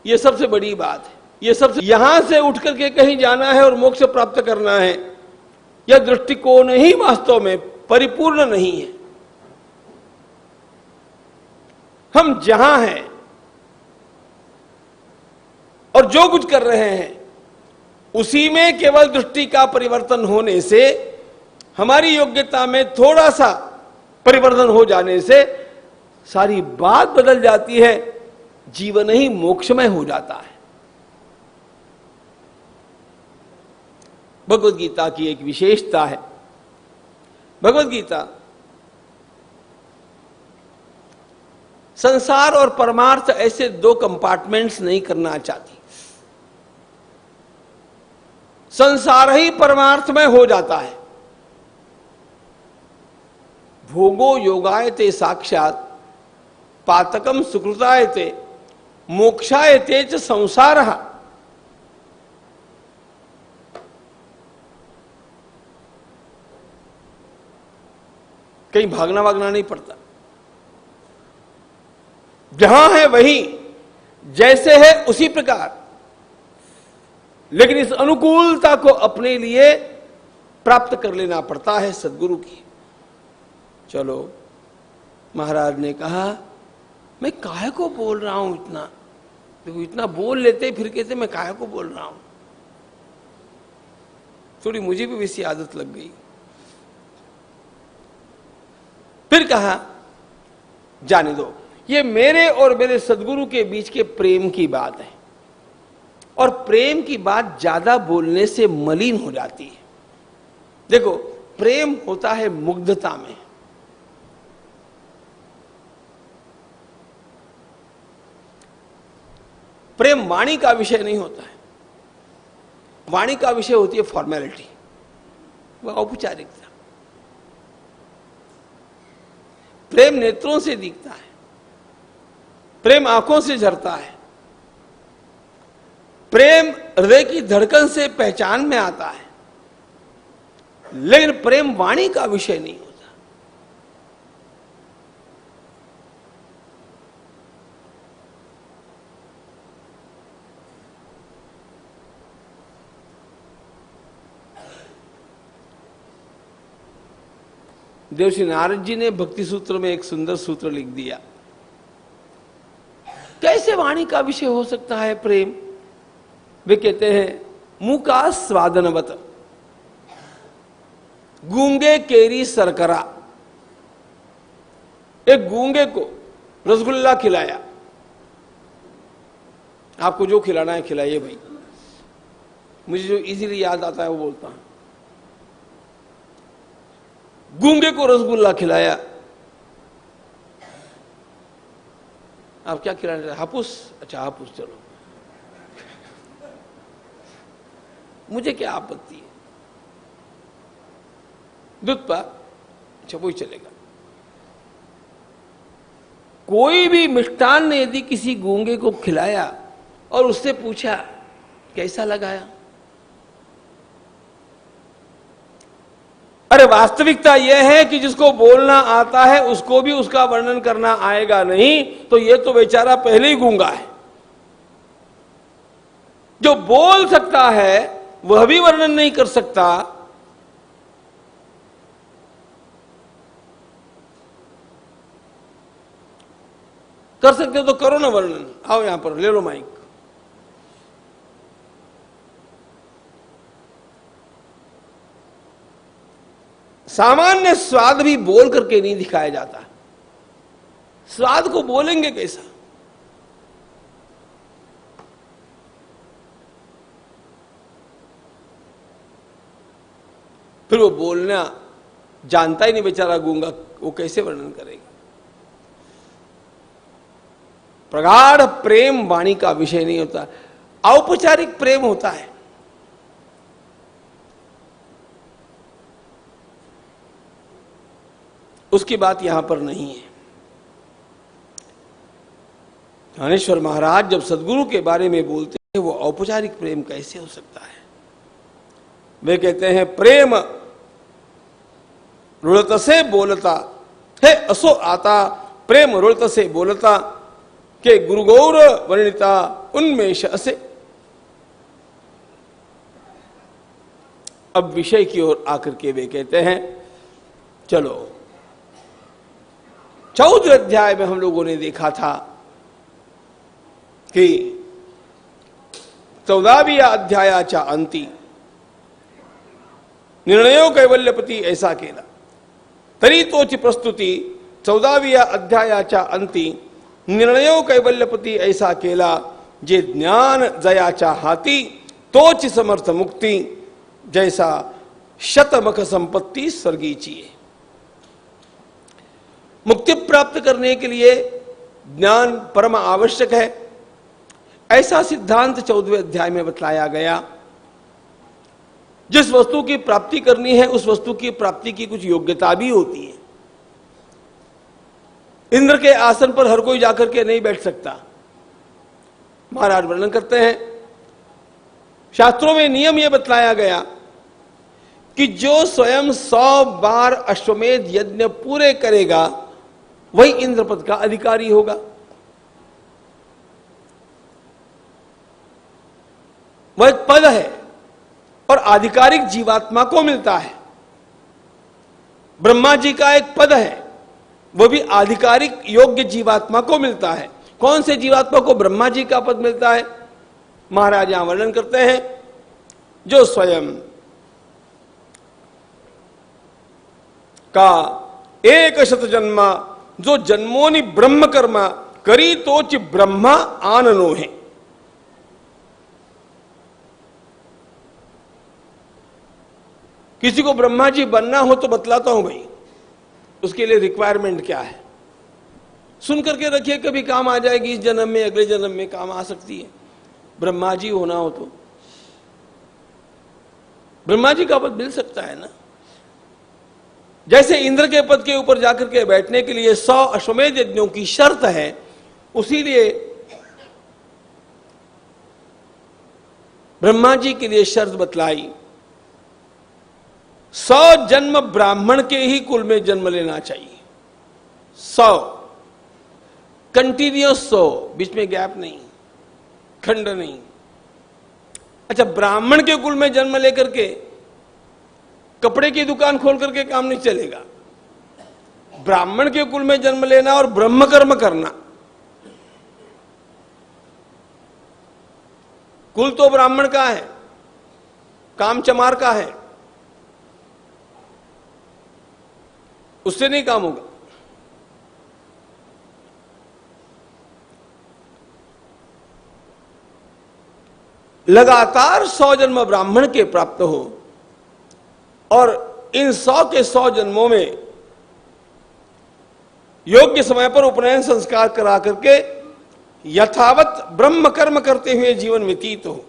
यह सबसे बड़ी बात है। यह सबसे, यहां से उठ करके कहीं जाना है और मोक्ष प्राप्त करना है, यह दृष्टिकोण ही वास्तव में परिपूर्ण नहीं है। हम जहां हैं और जो कुछ कर रहे हैं उसी में केवल दृष्टि का परिवर्तन होने से, हमारी योग्यता में थोड़ा सा परिवर्तन हो जाने से सारी बात बदल जाती है, जीवन ही मोक्षमय हो जाता है। भगवत गीता की एक विशेषता है, भगवत गीता संसार और परमार्थ ऐसे दो कंपार्टमेंट्स नहीं करना चाहती। संसार ही परमार्थ में हो जाता है। भोगो योगायते साक्षात पातकम सुकृतायते मोक्षायते च संसारः। कहीं भागना वागना नहीं पड़ता, जहां है वही, जैसे है उसी प्रकार। लेकिन इस अनुकूलता को अपने लिए प्राप्त कर लेना पड़ता है सदगुरु की। चलो, महाराज ने कहा मैं काहे को बोल रहा हूं इतना, देखो इतना बोल लेते फिर कहते मैं काहे को बोल रहा हूं। थोड़ी मुझे भी वैसी आदत लग गई। फिर कहा जाने दो। ये मेरे और मेरे सदगुरु के बीच के प्रेम की बात है, और प्रेम की बात ज्यादा बोलने से मलिन हो जाती है। देखो, प्रेम होता है मुग्धता में। प्रेम वाणी का विषय नहीं होता है। वाणी का विषय होती है फॉर्मेलिटी, वह औपचारिकता। प्रेम नेत्रों से दिखता है, प्रेम आंखों से झरता है, प्रेम हृदय की धड़कन से पहचान में आता है, लेकिन प्रेम वाणी का विषय नहीं होता। देवर्षि नारद जी ने भक्ति सूत्र में एक सुंदर सूत्र लिख दिया। कैसे वाणी का विषय हो सकता है प्रेम? वे कहते हैं, मुंह का स्वादनवत, गूंगे केरी सरकरा। एक गूंगे को रसगुल्ला खिलाया, आपको जो खिलाना है खिलाइए भाई, मुझे जो इजीली याद आता है वो बोलता हूं। गूंगे को रसगुल्ला खिलाया, आप क्या खिलाना चाहते? हापुस? अच्छा हापुस, चलो, मुझे क्या आपत्ति है। दूध पा, अच्छा वही चलेगा। कोई भी मिष्टान ने यदि किसी गूंगे को खिलाया और उससे पूछा कैसा लगाया, अरे वास्तविकता यह है कि जिसको बोलना आता है उसको भी उसका वर्णन करना आएगा नहीं, तो यह तो बेचारा पहले ही गूंगा है। जो बोल सकता है वह भी वर्णन नहीं कर सकता, कर सकते हो तो करो ना वर्णन। आओ यहां पर, ले लो माइक। सामान्य स्वाद भी बोल करके नहीं दिखाया जाता। स्वाद को बोलेंगे कैसा? फिर वो बोलना जानता ही नहीं बेचारा गूंगा, वो कैसे वर्णन करेगा? प्रगाढ़ प्रेम वाणी का विषय नहीं होता, औपचारिक प्रेम होता है। उसकी बात यहां पर नहीं है। ज्ञानेश्वर महाराज जब सदगुरु के बारे में बोलते हैं, वो औपचारिक प्रेम कैसे हो सकता है? वे कहते हैं, प्रेम रुड़त से बोलता है असो आता, प्रेम रुड़त से बोलता के गुरु गौर वर्णिता उन्मेष असे। अब विषय की ओर आकर के वे कहते हैं, चलो 14 अध्याय में हम लोगों ने देखा था कि 14वीं अध्यायाच्या अंती निर्णयो कैवल्यपती ऐसा केला, तरी तोची प्रस्तुती 14वीं अध्यायाच्या अंती निर्णयो कैवल्यपती ऐसा केला, जे ज्ञान जयाच्या हाती तोच समर्थ मुक्ती, जैसा शतमख संपत्ति स्वर्गीची है। मुक्ति प्राप्त करने के लिए ज्ञान परम आवश्यक है, ऐसा सिद्धांत 14वें अध्याय में बतलाया गया। जिस वस्तु की प्राप्ति करनी है उस वस्तु की प्राप्ति की कुछ योग्यता भी होती है। इंद्र के आसन पर हर कोई जाकर के नहीं बैठ सकता। महाराज वर्णन करते हैं, शास्त्रों में नियम यह बतलाया गया कि जो स्वयं 100 बार अश्वमेध यज्ञ पूरे करेगा वही इंद्रपद का अधिकारी होगा। वह एक पद है और आधिकारिक जीवात्मा को मिलता है। ब्रह्मा जी का एक पद है, वह भी आधिकारिक योग्य जीवात्मा को मिलता है। कौन से जीवात्मा को ब्रह्मा जी का पद मिलता है? महाराज यहां वर्णन करते हैं, जो स्वयं का 100 जन्म जो जन्मोनि ब्रह्म कर्मा करी तोच ब्रह्मा आननो है। किसी को ब्रह्मा जी बनना हो तो बतलाता हूं भाई, उसके लिए रिक्वायरमेंट क्या है, सुन करके रखिए, कभी काम आ जाएगी, इस जन्म में अगले जन्म में काम आ सकती है। ब्रह्मा जी होना हो तो ब्रह्मा जी का पद मिल सकता है ना। जैसे इंद्र के पद के ऊपर जाकर के बैठने के लिए 100 अश्वमेध यज्ञों की शर्त है, उसीलिए ब्रह्मा जी के लिए शर्त बतलाई, 100 जन्म ब्राह्मण के ही कुल में जन्म लेना चाहिए। 100 कंटिन्यूअस, 100 बीच में गैप नहीं, खंड नहीं। अच्छा, ब्राह्मण के कुल में जन्म लेकर के कपड़े की दुकान खोल करके काम नहीं चलेगा। ब्राह्मण के कुल में जन्म लेना और ब्रह्म कर्म करना, कुल तो ब्राह्मण का है, काम चमार का है, उससे नहीं काम होगा। लगातार 100 जन्म ब्राह्मण के प्राप्त हो और इन 100 के 100 जन्मों में योग्य समय पर उपनयन संस्कार करा करके यथावत ब्रह्म कर्म करते हुए जीवन व्यतीत हो,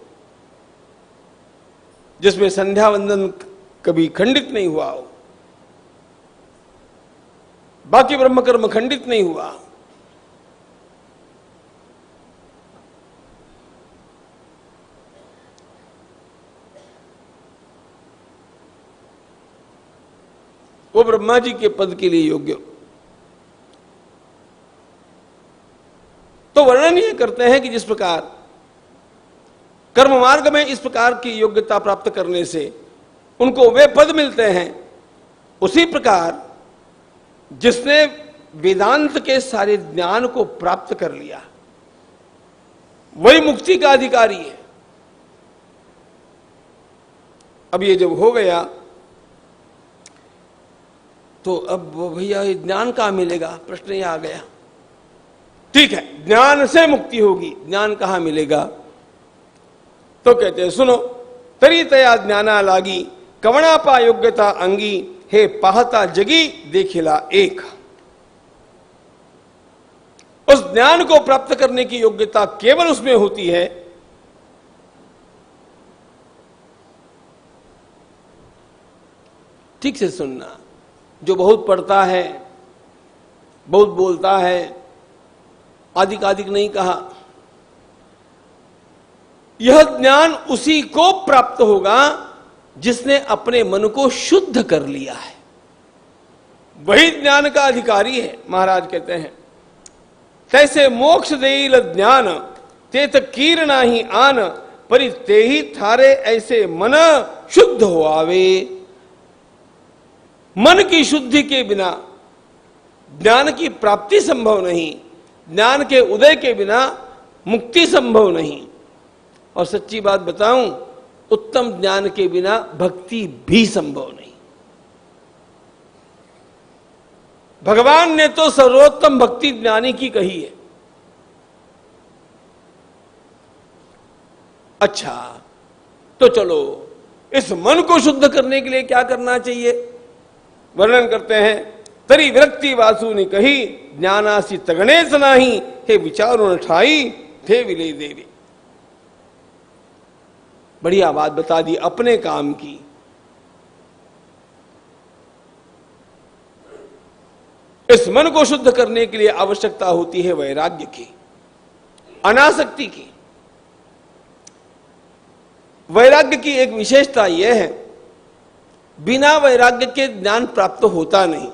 जिसमें संध्या वंदन कभी खंडित नहीं हुआ हो, बाकी ब्रह्म कर्म खंडित नहीं हुआ। वो ब्रह्मा जी के पद के लिए योग्य। तो वर्णन ये करते हैं कि जिस प्रकार कर्म मार्ग में इस प्रकार की योग्यता प्राप्त करने से उनको वे पद मिलते हैं, उसी प्रकार जिसने वेदांत के सारे ज्ञान को प्राप्त कर लिया वही मुक्ति का अधिकारी है। अब ये जब हो गया तो अब भैया ये ज्ञान कहां मिलेगा, प्रश्न ये आ गया। ठीक है, ज्ञान से मुक्ति होगी, ज्ञान कहां मिलेगा? तो कहते हैं सुनो, तरी तया ज्ञाना लागी कवणा पा योग्यता अंगी, हे पाहता जगी देखिला एक। उस ज्ञान को प्राप्त करने की योग्यता केवल उसमें होती है ठीक से सुनना, जो बहुत पढ़ता है, बहुत बोलता है, आदिक आदिक नहीं कहा, यह ज्ञान उसी को प्राप्त होगा जिसने अपने मन को शुद्ध कर लिया है, वही ज्ञान का अधिकारी है। महाराज कहते हैं तैसे मोक्ष देईल ज्ञान तेत कीर्णा ही आन, परि ते ही थारे ऐसे मन शुद्ध हो आवे। मन की शुद्धि के बिना ज्ञान की प्राप्ति संभव नहीं, ज्ञान के उदय के बिना मुक्ति संभव नहीं। और सच्ची बात बताऊं, उत्तम ज्ञान के बिना भक्ति भी संभव नहीं। भगवान ने तो सर्वोत्तम भक्ति ज्ञानी की कही है। अच्छा, तो चलो इस मन को शुद्ध करने के लिए क्या करना चाहिए? वर्णन करते हैं, तरी विरक्ति वासु ने कही ज्ञानासी तगणेश नाही, हे विचारो न ठाई थे विले देवी। बढ़िया बात बता दी अपने काम की। इस मन को शुद्ध करने के लिए आवश्यकता होती है वैराग्य की, अनासक्ति की। वैराग्य की एक विशेषता यह है, बिना वैराग्य के ज्ञान प्राप्त होता नहीं,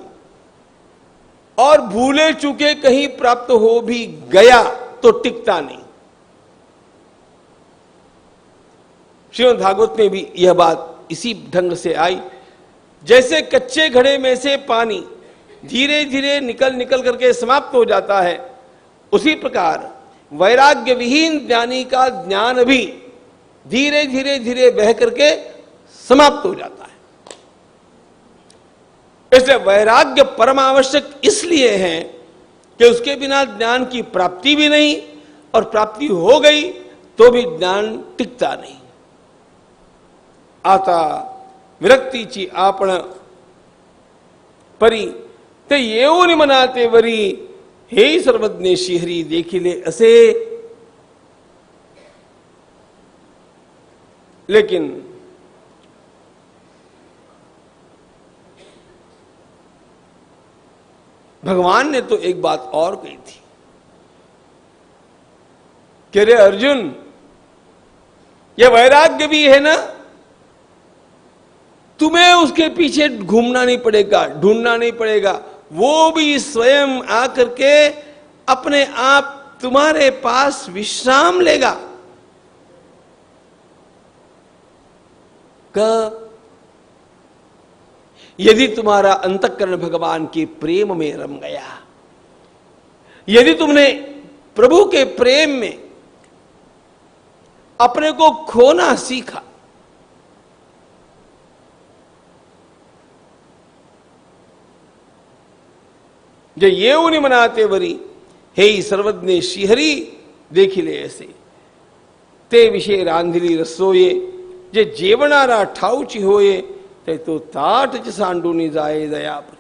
और भूले चूके कहीं प्राप्त हो भी गया तो टिकता नहीं। श्रीमद् भागवत में भी यह बात इसी ढंग से आई। जैसे कच्चे घड़े में से पानी धीरे धीरे निकल निकल करके समाप्त हो जाता है, उसी प्रकार वैराग्य विहीन ज्ञानी का ज्ञान भी धीरे धीरे धीरे बह करके समाप्त हो जाता है। इसलिए वैराग्य परम आवश्यक इसलिए है कि उसके बिना ज्ञान की प्राप्ति भी नहीं, और प्राप्ति हो गई तो भी ज्ञान टिकता नहीं। आता विरक्तीची आपण परी ते येऊन मनाते वरी, हे सर्वज्ञ श्रीहरी देखिले असे। लेकिन भगवान ने तो एक बात और कही थी कि रे अर्जुन, ये वैराग्य भी है ना, तुम्हें उसके पीछे घूमना नहीं पड़ेगा, ढूंढना नहीं पड़ेगा, वो भी स्वयं आकर के अपने आप तुम्हारे पास विश्राम लेगा। कब? यदि तुम्हारा अंतःकरण भगवान के प्रेम में रम गया, यदि तुमने प्रभु के प्रेम में अपने को खोना सीखा, जो ये उन्हें मनाते वरी, हे सर्वज्ञ श्रीहरि देखिले ऐसे। ते विषय रांधिली रसोये, जे जेवणारा ठाऊची होये, ते तो ताट च सांडूनी जाए दया पर।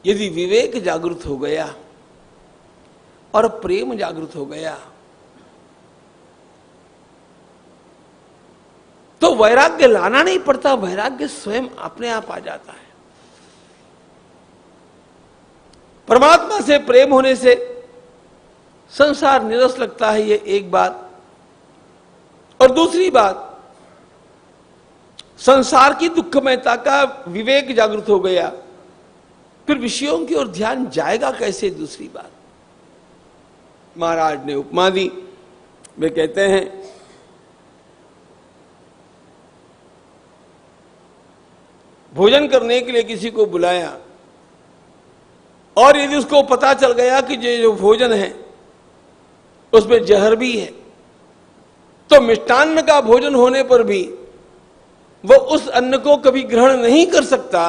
यदि विवेक जागृत हो गया और प्रेम जागृत हो गया, तो वैराग्य लाना नहीं पड़ता, वैराग्य स्वयं अपने आप आ जाता है। परमात्मा से प्रेम होने से संसार निरस लगता है, ये एक बात। और दूसरी बात, संसार की दुखमयता का विवेक जागृत हो गया, फिर विषयों की ओर ध्यान जाएगा कैसे? दूसरी बात, महाराज ने उपमा दी। वे कहते हैं, भोजन करने के लिए किसी को बुलाया, और यदि उसको पता चल गया कि जो भोजन है उसमें जहर भी है, तो मिष्टान्न का भोजन होने पर भी वो उस अन्न को कभी ग्रहण नहीं कर सकता।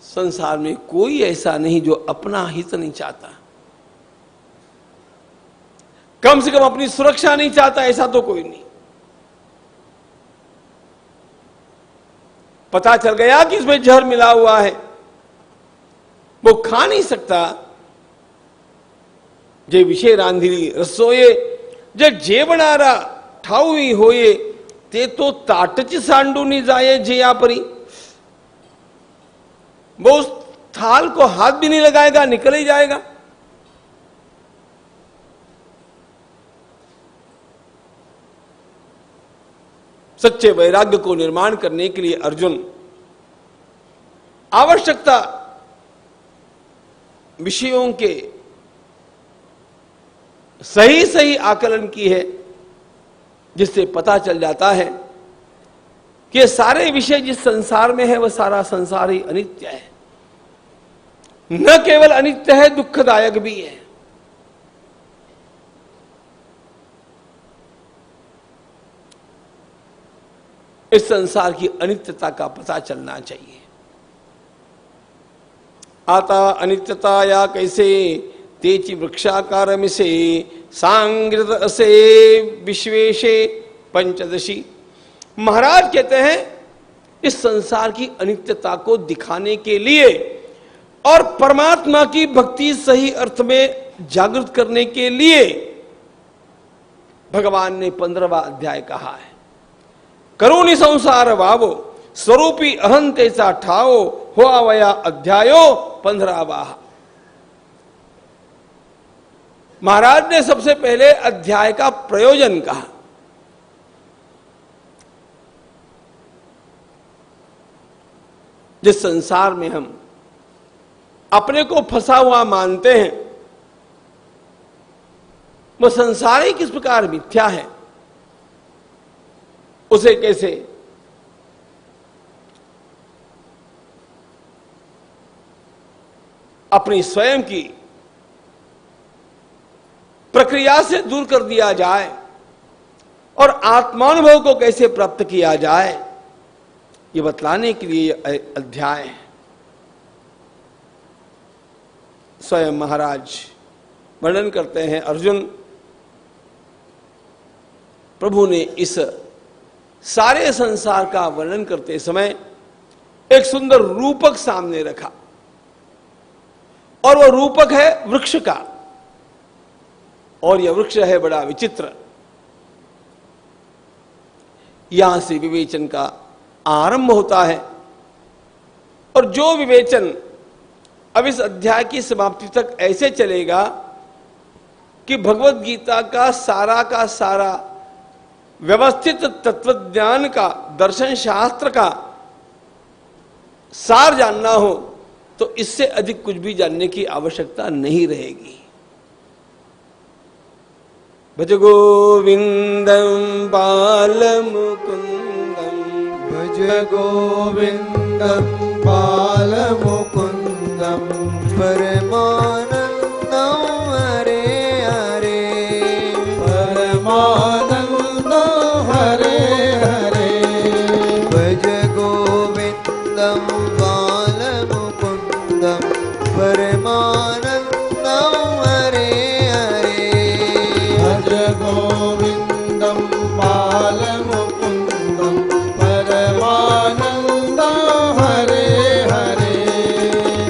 संसार में कोई ऐसा नहीं जो अपना हित नहीं चाहता, कम से कम अपनी सुरक्षा नहीं चाहता, ऐसा तो कोई नहीं। पता चल गया कि इसमें जहर मिला हुआ है, वो खा नहीं सकता। जे विषय रांधिली रसोये, जे जेवणारा ठाऊई होये, ते तो ताटच सांडूनी जाए जिया परी। वो उस थाल को हाथ भी नहीं लगाएगा, निकल ही जाएगा। सच्चे वैराग्य को निर्माण करने के लिए अर्जुन आवश्यकता विषयों के सही सही आकलन की है, जिससे पता चल जाता है कि सारे विषय जिस संसार में है वह सारा संसार ही अनित्य है। न केवल अनित्य है, दुखदायक भी है। इस संसार की अनित्यता का पता चलना चाहिए। आता अनित्यता या कैसे तेची वृक्षाकार मिसे, सांगृत असे विश्वेशे पंचदशी। महाराज कहते हैं, इस संसार की अनित्यता को दिखाने के लिए और परमात्मा की भक्ति सही अर्थ में जागृत करने के लिए भगवान ने 15वां अध्याय कहा है। करुणी संसार वावो स्वरूपी अहंतेचा ठाओ, हुआ वया अध्यायो 15वां। महाराज ने सबसे पहले अध्याय का प्रयोजन कहा। जिस संसार में हम अपने को फंसा हुआ मानते हैं, वह संसार ही किस प्रकार मिथ्या है, उसे कैसे अपनी स्वयं की प्रक्रिया से दूर कर दिया जाए और आत्मानुभव को कैसे प्राप्त किया जाए, ये बतलाने के लिए अध्याय है। स्वयं महाराज वर्णन करते हैं, अर्जुन, प्रभु ने इस सारे संसार का वर्णन करते समय एक सुंदर रूपक सामने रखा और वह रूपक है वृक्ष का, और यह वृक्ष है बड़ा विचित्र। यहां से विवेचन का आरंभ होता है और जो विवेचन अब इस अध्याय की समाप्ति तक ऐसे चलेगा कि भगवत गीता का सारा व्यवस्थित तत्वज्ञान का, दर्शन शास्त्र का सार जानना हो तो इससे अधिक कुछ भी जानने की आवश्यकता नहीं रहेगी। भज गोविंदम बालमुकुंदम, भज गोविंदम बालमुकुंदम, परमानंदम हरे हरे, परमानंदम हरे हरे। भज गोविंदम बालमुकुंदम, परमानंदम हरे हरे। भज गोविंदम बालमुकुंदम, परमानंदम हरे हरे।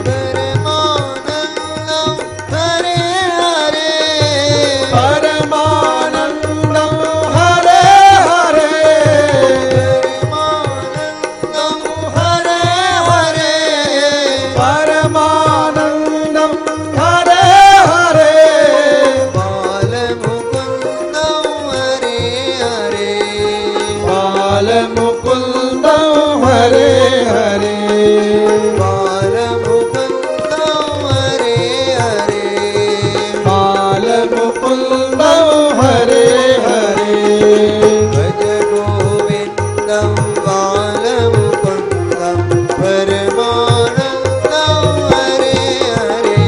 परमानंदम हरे हरे, परमानंदम हरे हरे। परमानंदम हरे हरे। परमानंदम हरे हरे। बालमुकुंदम हरे हरे, बालमुकुंदम हरे हरे। बालमुकुंदम हरे हरे। बालमुकुंदम हरे हरे। भज गोविंदम बालमुकुंदम, परमानंदम हरे हरे।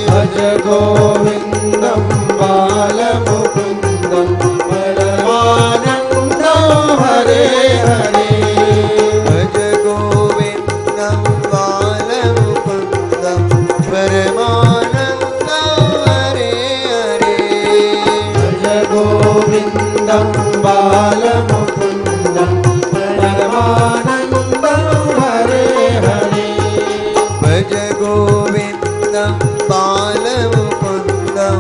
भज गोविंदम बालमुकुंदम, परमानंदम हरे हरे। भज गोविंदम बालमुकुंदम, परमानंदम हरे हरे। भज गोविंदम बालमुकुंदम, परमानंदम हरे हरे। भज गोविंदम बालमुकुंदम,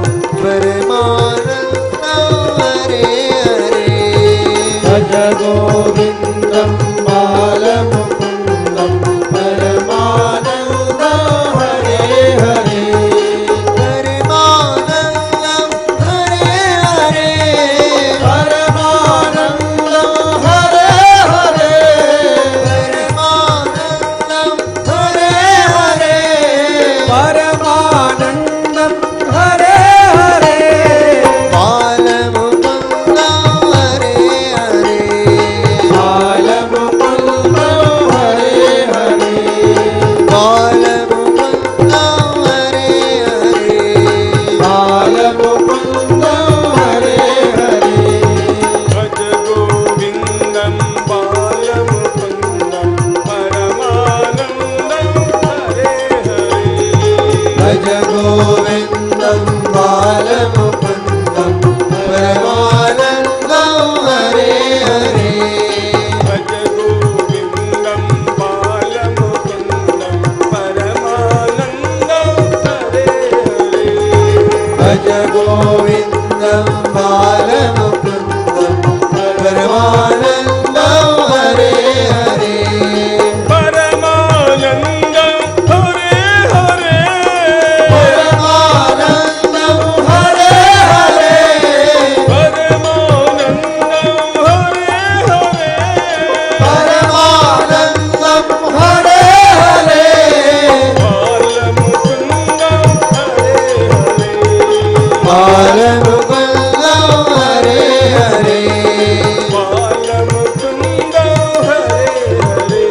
परमानंदम हरे हरे। भज गोविंदम बालमुकुंदम, परमानंदम हरे हरे। परमानंदम हरे हरे। परमानंदम हरे हरे। परमानंदम हरे हरे। परमानंदम हरे हरे। बालमुकुंदम हरे हरे। बालमुकुंदम हरे हरे। बालमुकुंदम हरे हरे। बालमुकुंदम हरे हरे। भज गोविंदम बालमुकुंदम, परमानंदम हरे हरे। भज गोविंदम बालमुकुंदम, परमानंदम हरे हरे। भज गोविंदम बालमुकुंदम, परमानंदम हरे हरे। भज गोविंदम बालमुकुंदम, परमानंदम हरे हरे। परमानंदम हरे हरे। परमानंदम हरे हरे। परमानंदम हरे हरे। परमानंदम हरे हरे। बालमुकुंदम हरे हरे। बालमुकुंदम हरे हरे। बालमुकुंदम हरे हरे।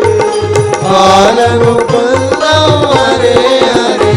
बालमुकुंदम हरे हरे।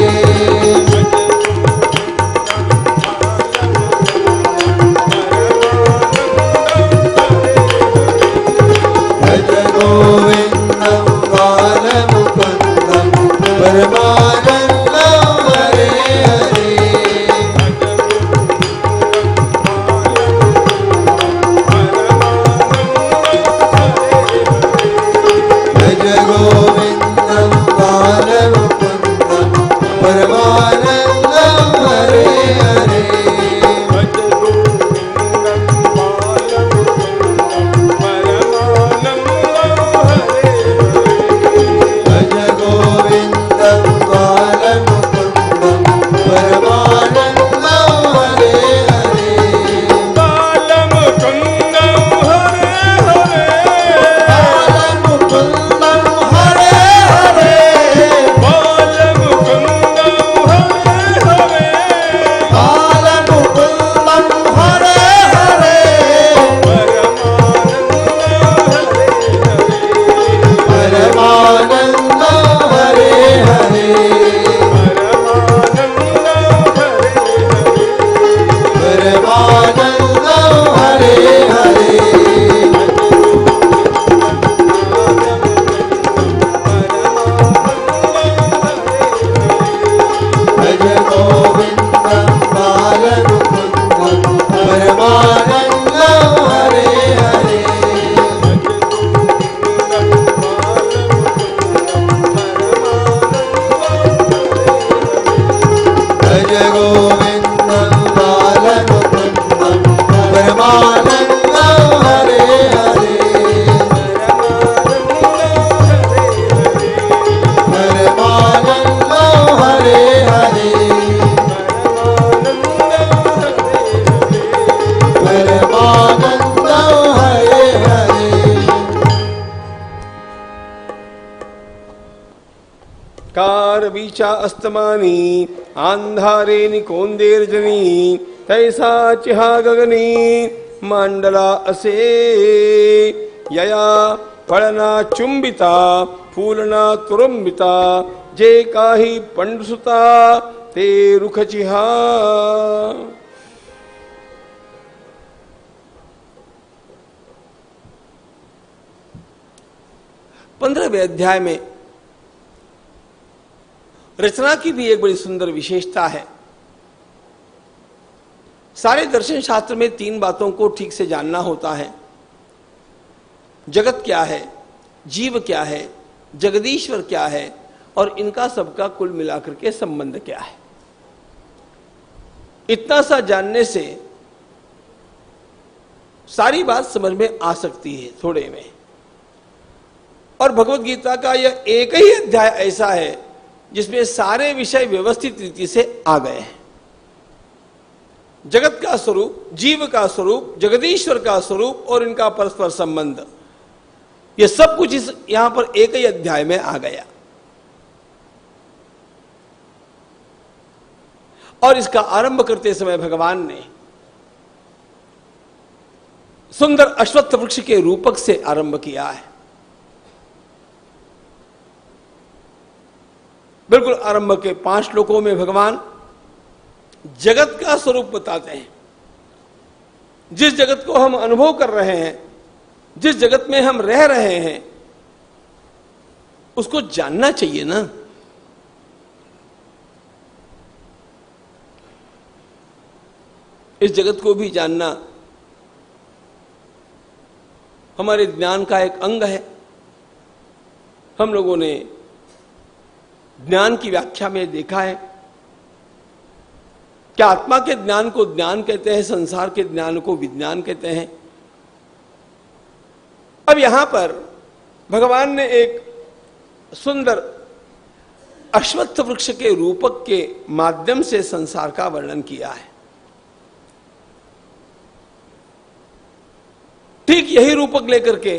जय गोविंदं बालमुकुन्दं परमानन्दं हरे हरे परमानन्दं हरे हरे परमानन्दं हरे हरे कारवीचा अस्तमानी आंधारे निकोंदेर्जनी तैसा चिहा गगनी मांडला असे यया फळना चुंबिता फूलना तुरुंबिता जे काही पंडसुता ते रुखचिहा 15वें अध्याय में रचना की भी एक बड़ी सुंदर विशेषता है। सारे दर्शन शास्त्र में 3 बातों को ठीक से जानना होता है। जगत क्या है, जीव क्या है, जगदीश्वर क्या है और इनका सबका कुल मिलाकर के संबंध क्या है। इतना सा जानने से सारी बात समझ में आ सकती है थोड़े में। और भगवत गीता का यह एक ही अध्याय ऐसा है जिसमें सारे विषय व्यवस्थित रीति से आ गए हैं। जगत का स्वरूप, जीव का स्वरूप, जगदीश्वर का स्वरूप और इनका परस्पर संबंध, यह सब कुछ इस यहां पर एक ही अध्याय में आ गया। और इसका आरंभ करते समय भगवान ने सुंदर अश्वत्थ वृक्ष के रूपक से आरंभ किया है। बिल्कुल आरंभ के 5 श्लोकों में भगवान जगत का स्वरूप बताते हैं। जिस जगत को हम अनुभव कर रहे हैं, जिस जगत में हम रह रहे हैं, उसको जानना चाहिए ना। इस जगत को भी जानना हमारे ज्ञान का एक अंग है। हम लोगों ने ज्ञान की व्याख्या में देखा है कि आत्मा के ज्ञान को ज्ञान कहते हैं, संसार के ज्ञान को विज्ञान कहते हैं। अब यहां पर भगवान ने एक सुंदर अश्वत्थ वृक्ष के रूपक के माध्यम से संसार का वर्णन किया है। ठीक यही रूपक लेकर के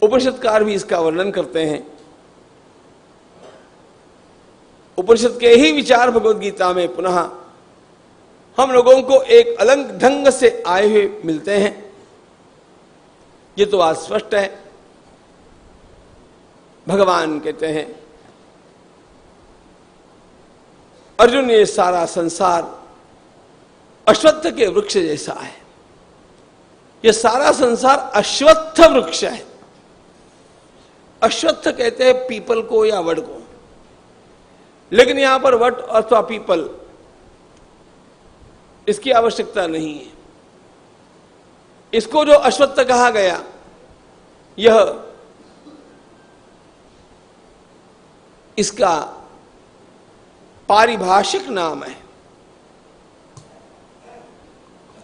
उपनिषदकार भी इसका वर्णन करते हैं। उपनिषद के ही विचार भगवत गीता में पुनः हम लोगों को एक अलग ढंग से आए हुए मिलते हैं। ये तो आज स्पष्ट है। भगवान कहते हैं, अर्जुन, ये सारा संसार अश्वत्थ के वृक्ष जैसा है। ये सारा संसार अश्वत्थ वृक्ष है। अश्वत्थ कहते हैं पीपल को या वड को, लेकिन यहां पर वट अथवा पीपल इसकी आवश्यकता नहीं है। इसको जो अश्वत्थ कहा गया, यह इसका पारिभाषिक नाम है।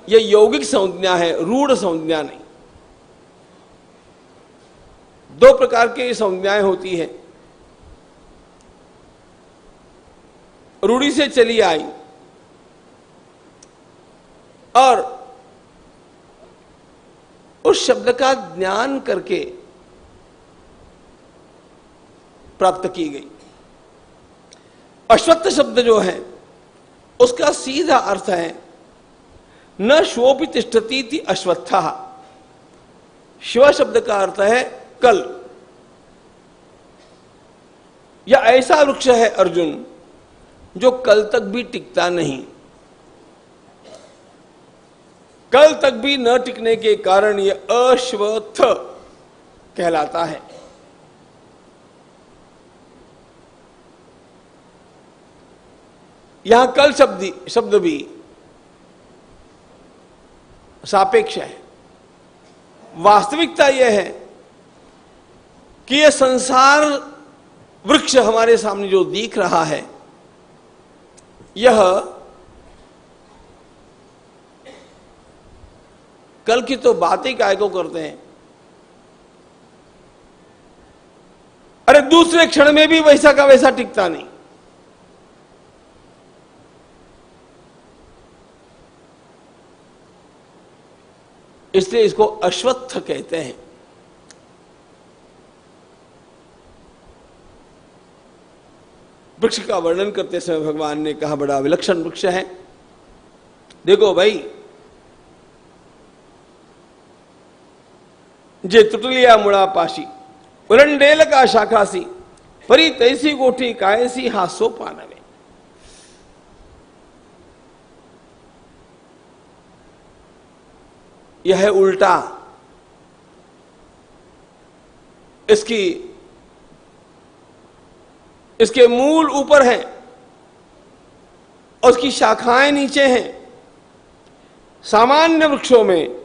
यह यौगिक संज्ञा है, रूढ़ संज्ञा नहीं। 2 प्रकार की संज्ञाएं होती है। रूढ़ी से चली आई और उस शब्द का ज्ञान करके प्राप्त की गई। अश्वत्थ शब्द जो है उसका सीधा अर्थ है न श्वोपि तिष्ठति इति अश्वत्थः। शिव शब्द का अर्थ है कल। यह ऐसा वृक्ष है अर्जुन जो कल तक भी टिकता नहीं। कल तक भी न टिकने के कारण यह अश्वत्थ कहलाता है। यहां कल शब्द भी सापेक्ष है। वास्तविकता यह है कि यह संसार वृक्ष हमारे सामने जो दिख रहा है, यह कल की तो बातें काय को करते हैं, अरे दूसरे क्षण में भी वैसा का वैसा टिकता नहीं। इसलिए इसको अश्वत्थ कहते हैं। वृक्ष का वर्णन करते समय भगवान ने कहा बड़ा विलक्षण वृक्ष है। देखो भाई, जे तुटलिया मुड़ा पाशी उलंडेल का शाखासी परी तैसी गोठी कायसी हासो पानवे। यह है उल्टा। इसके मूल ऊपर हैं और उसकी शाखाएं नीचे हैं। सामान्य वृक्षों में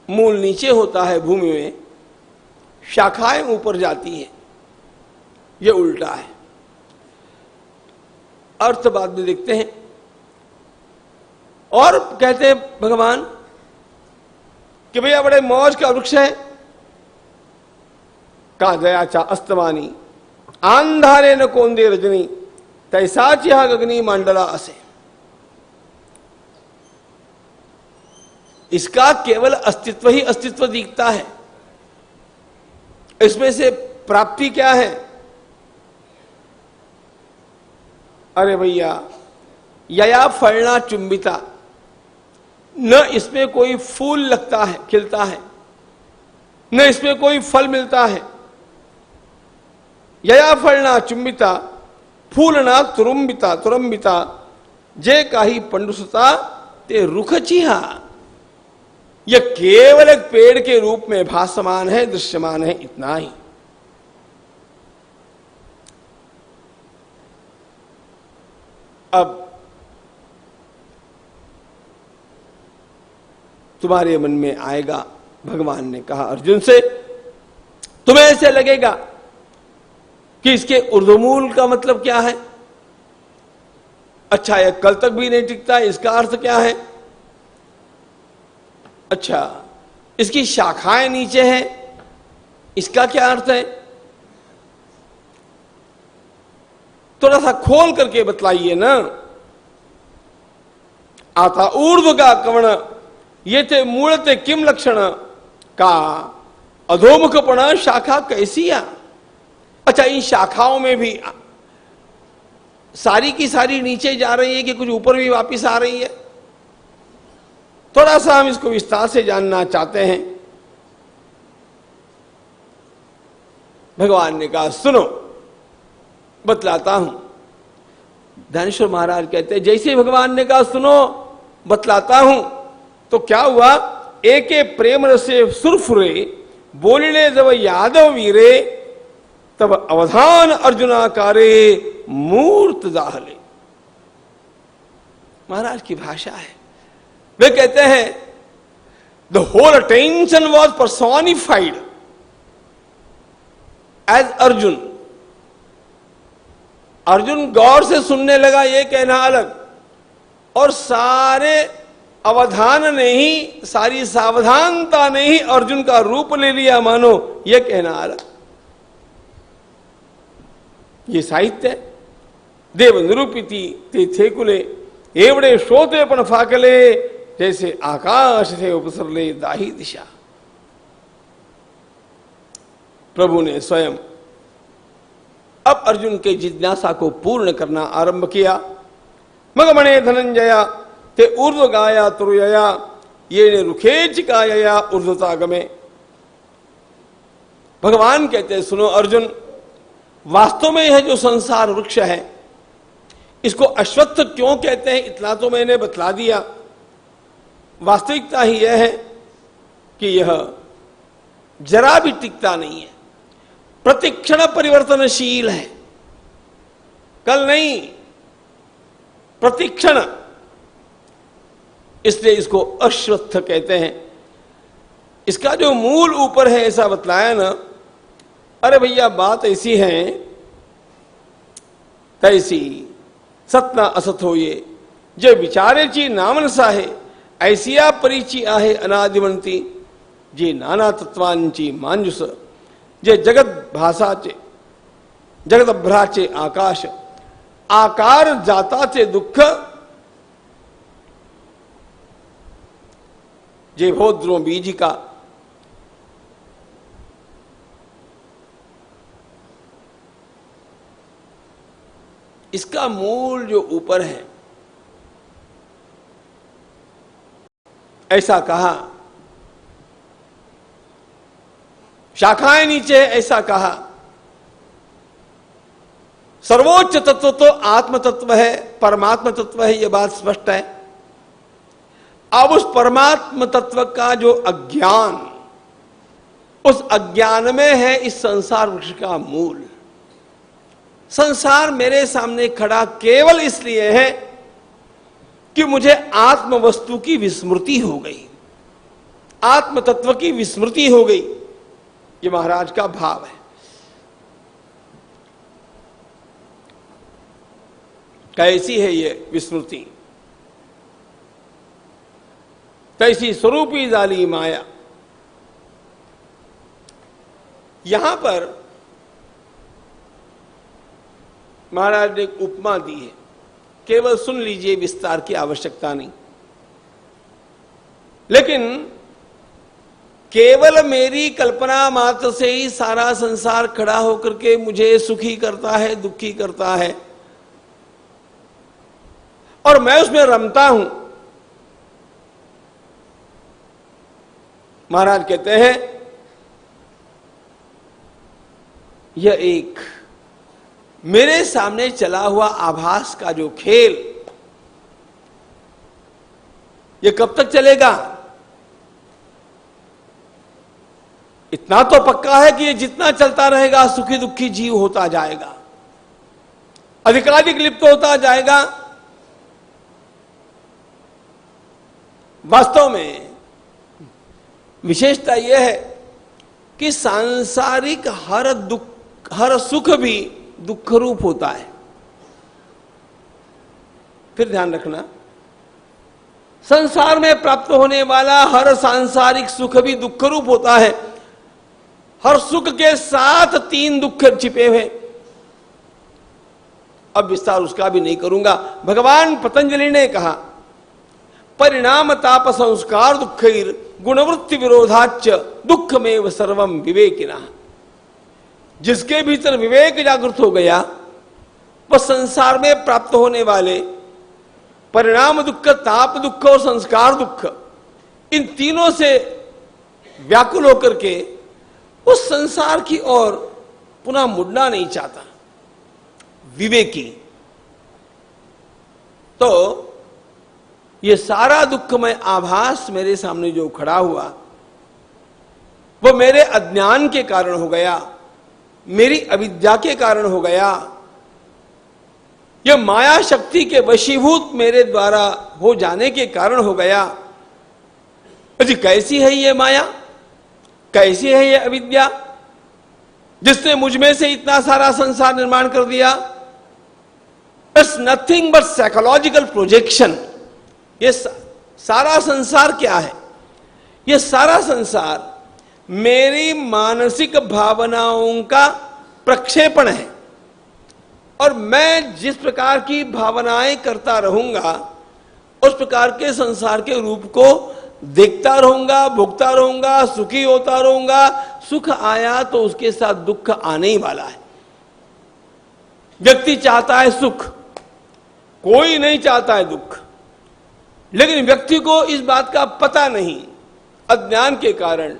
मूल नीचे होता है भूमि में, शाखाएं ऊपर जाती हैं। यह उल्टा है। अर्थ बाद में देखते हैं। और कहते हैं भगवान कि भैया बड़े मौज का वृक्ष है। का दयाचा अस्तमानी आंधारे न कोंदे रजनी तैसा चिहा गगनी मांडला असे। इसका केवल अस्तित्व ही अस्तित्व दिखता है। इसमें से प्राप्ति क्या है? अरे भैया, यया फलना चुंबिता, न इसमें कोई फूल लगता है, खिलता है, न इसमें कोई फल मिलता है। यया फलना चुंबिता फूलना तुरुंबिता तुरंबिता जे काही पंडुसता ते रुख चिहा। यह केवल एक पेड़ के रूप में भासमान है, दृश्यमान है, इतना ही। अब तुम्हारे मन में आएगा, भगवान ने कहा अर्जुन से, तुम्हें ऐसे लगेगा कि इसके ऊर्ध्वमूल का मतलब क्या है? अच्छा, यह कल तक भी नहीं टिकता, इसका अर्थ क्या है? अच्छा, इसकी शाखाएं नीचे हैं, इसका क्या अर्थ है? थोड़ा सा खोल करके बतलाइए ना। आता ऊर्ध्व का कवण ये थे मूलते किम लक्षण का अधोमुखपण शाखा कैसिया। अच्छा, इन शाखाओं में भी सारी की सारी नीचे जा रही है कि कुछ ऊपर भी वापस आ रही है? थोड़ा सा हम इसको विस्तार से जानना चाहते हैं। भगवान ने कहा सुनो, बतलाता हूं। धनेश्वर महाराज कहते हैं जैसे भगवान ने कहा सुनो बतलाता हूं, तो क्या हुआ? एके प्रेम रसे सुरफुरे बोलने जब यादव वीरे तब अवधान अर्जुनाकारे मूर्त दाहले। महाराज की भाषा है। वे कहते हैं the whole attention was personified as Arjun. Arjun गौर से सुनने लगा, ये कहना अलग, और सारे अवधान ने ही, सारी सावधानता ने ही अर्जुन का रूप ले लिया, मानो यह कहना अलग। ये साहित्य देव निरूपिति ते थे कुले एवड़े श्रोते पण फाकले जैसे आकाश थे उपसरले दाही दिशा। प्रभु ने स्वयं अब अर्जुन के जिज्ञासा को पूर्ण करना आरंभ किया। मगमणे धनंजया ते ऊर्ध्व गाया तुरुयया ये ने रुखेच काया ऊर्ध्वतागमे। भगवान कहते हैं सुनो अर्जुन, वास्तव में यह जो संसार वृक्ष है इसको अश्वत्थ क्यों कहते हैं, इतना तो मैंने बतला दिया। वास्तविकता ही यह है कि यह जरा भी टिकता नहीं है, प्रतिक्षण परिवर्तनशील है। कल नहीं, प्रतिक्षण, इसलिए इसको अश्वत्थ कहते हैं। इसका जो मूल ऊपर है ऐसा बतलाया ना। अरे भैया, बात ऐसी है तैसी सतना असत हो ये जे विचारे ची नामन साहे ऐसिया परिची आहे अनादिवंती जे नाना तत्वांची मांजुस जे जगत भासाचे जगत भ्राचे आकाश आकार जाताचे दुःख जे भोद्रो बीजिका इसका मूल जो ऊपर है ऐसा कहा, शाखाएं नीचे ऐसा कहा। सर्वोच्च तत्व तो आत्म तत्व है, परमात्मा तत्व है, यह बात स्पष्ट है। अब उस परमात्म तत्व का जो अज्ञान, उस अज्ञान में है इस संसार वृक्ष का मूल। संसार मेरे सामने खड़ा केवल इसलिए है कि मुझे आत्म वस्तु की विस्मृति हो गई, आत्म तत्व की विस्मृति हो गई। ये महाराज का भाव है। कैसी है ये विस्मृति? तैसी स्वरूपी जाली माया। यहां पर महाराज ने एक उपमा दी है, केवल सुन लीजिए, विस्तार की आवश्यकता नहीं। लेकिन केवल मेरी कल्पना मात्र से ही सारा संसार खड़ा होकर के मुझे सुखी करता है, दुखी करता है, और मैं उसमें रमता हूं। महाराज कहते हैं यह एक मेरे सामने चला हुआ आभास का जो खेल, यह कब तक चलेगा? इतना तो पक्का है कि ये जितना चलता रहेगा सुखी दुखी जीव होता जाएगा, अधिकाधिक लिप्त होता जाएगा। वास्तव में विशेषता यह है कि सांसारिक हर दुख, हर सुख भी दुख रूप होता है। फिर ध्यान रखना, संसार में प्राप्त होने वाला हर सांसारिक सुख भी दुख रूप होता है। हर सुख के साथ 3 दुख छिपे हुए। अब विस्तार उसका भी नहीं करूंगा। भगवान पतंजलि ने कहा, परिणाम ताप संस्कार दुखैर गुणवृत्ति विरोधाच दुखमेव सर्वम विवेकिना। जिसके भीतर विवेक जागृत हो गया, वह संसार में प्राप्त होने वाले परिणाम दुख, ताप दुख और संस्कार दुख, इन तीनों से व्याकुल होकर के उस संसार की ओर पुनः मुड़ना नहीं चाहता, विवेकी। तो ये सारा दुखमय आभास मेरे सामने जो खड़ा हुआ, वो मेरे अज्ञान के कारण हो गया, मेरी अविद्या के कारण हो गया। यह माया शक्ति के वशीभूत मेरे द्वारा हो जाने के कारण हो गया। जी कैसी है ये माया, कैसी है ये अविद्या, जिसने मुझ में से इतना सारा संसार निर्माण कर दिया? It's nothing but psychological projection. ये सारा संसार क्या है? ये सारा संसार मेरी मानसिक भावनाओं का प्रक्षेपण है, और मैं जिस प्रकार की भावनाएं करता रहूंगा उस प्रकार के संसार के रूप को देखता रहूंगा, भोगता रहूंगा, सुखी होता रहूंगा। सुख आया तो उसके साथ दुख आने ही वाला है। व्यक्ति चाहता है सुख, कोई नहीं चाहता है दुख, लेकिन व्यक्ति को इस बात का पता नहीं, अज्ञान के कारण,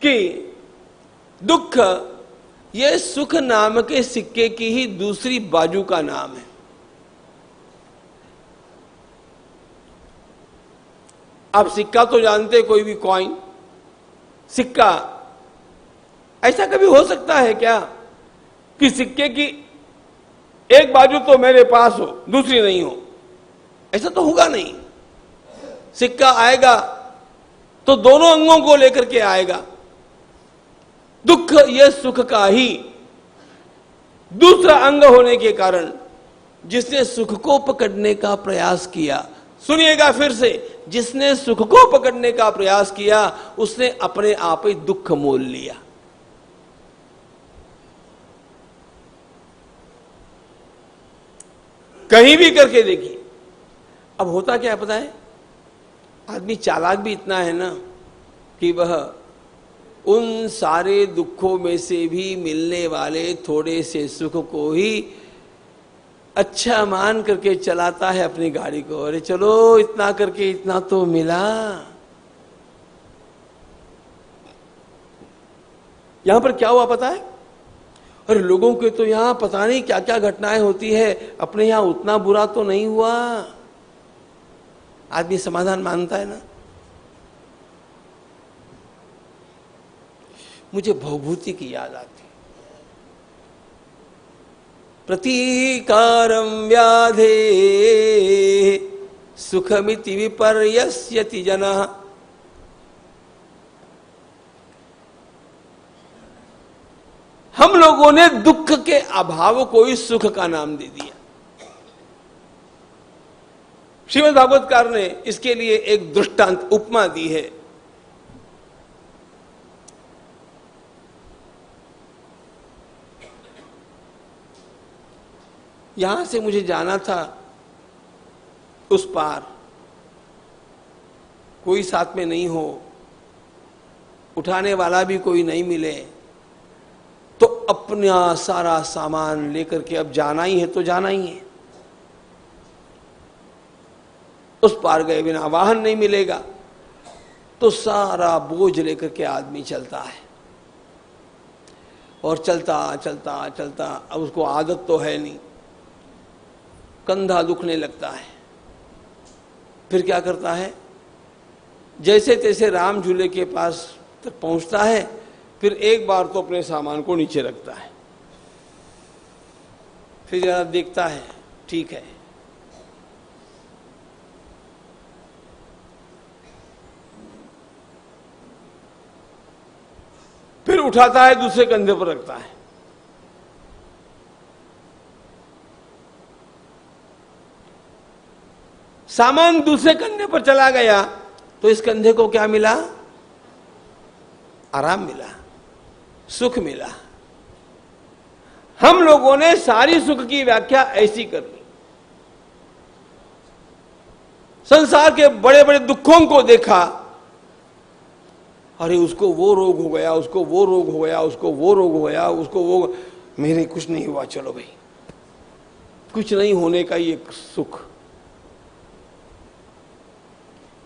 कि दुख ये सुख नाम के सिक्के की ही दूसरी बाजू का नाम है। आप सिक्का तो जानते, कोई भी कॉइन, सिक्का, ऐसा कभी हो सकता है क्या कि सिक्के की एक बाजू तो मेरे पास हो, दूसरी नहीं हो? ऐसा तो होगा नहीं। सिक्का आएगा तो दोनों अंगों को लेकर के आएगा। दुख ये सुख का ही दूसरा अंग होने के कारण जिसने सुख को पकड़ने का प्रयास किया, सुनिएगा फिर से, जिसने सुख को पकड़ने का प्रयास किया उसने अपने आप ही दुख मोल लिया। कहीं भी करके देखिए। अब होता क्या पता है, आदमी चालाक भी इतना है ना कि वह उन सारे दुखों में से भी मिलने वाले थोड़े से सुख को ही अच्छा मान करके चलाता है अपनी गाड़ी को। अरे चलो इतना करके इतना तो मिला। यहां पर क्या हुआ पता है? अरे लोगों के तो यहां पता नहीं क्या क्या घटनाएं होती है, अपने यहां उतना बुरा तो नहीं हुआ। आदमी समाधान मानता है ना। मुझे भवभूति की याद आती। प्रतीकारं व्याधे सुखमिति विपर्यस्यति जनः। हम लोगों ने दुख के अभाव को ही सुख का नाम दे दिया। श्रीमद् भागवतकार ने इसके लिए एक दृष्टांत उपमा दी है। यहां से मुझे जाना था उस पार, कोई साथ में नहीं हो, उठाने वाला भी कोई नहीं मिले, तो अपना सारा सामान लेकर के अब जाना ही है तो जाना ही है। उस पार गए बिना वाहन नहीं मिलेगा, तो सारा बोझ लेकर के आदमी चलता है और चलता चलता चलता, अब उसको आदत तो है नहीं, कंधा दुखने लगता है। फिर क्या करता है, जैसे तैसे राम झूले के पास तक पहुंचता है, फिर एक बार तो अपने सामान को नीचे रखता है, फिर जरा देखता है ठीक है, फिर उठाता है, दूसरे कंधे पर रखता है। सामान दूसरे कंधे पर चला गया तो इस कंधे को क्या मिला? आराम मिला, सुख मिला। हम लोगों ने सारी सुख की व्याख्या ऐसी कर दी। संसार के बड़े बड़े दुखों को देखा, अरे उसको वो रोग हो गया, उसको वो रोग हो गया, उसको वो रोग हो गया, उसको वो, मेरे कुछ नहीं हुआ, चलो भाई, कुछ नहीं होने का ये सुख।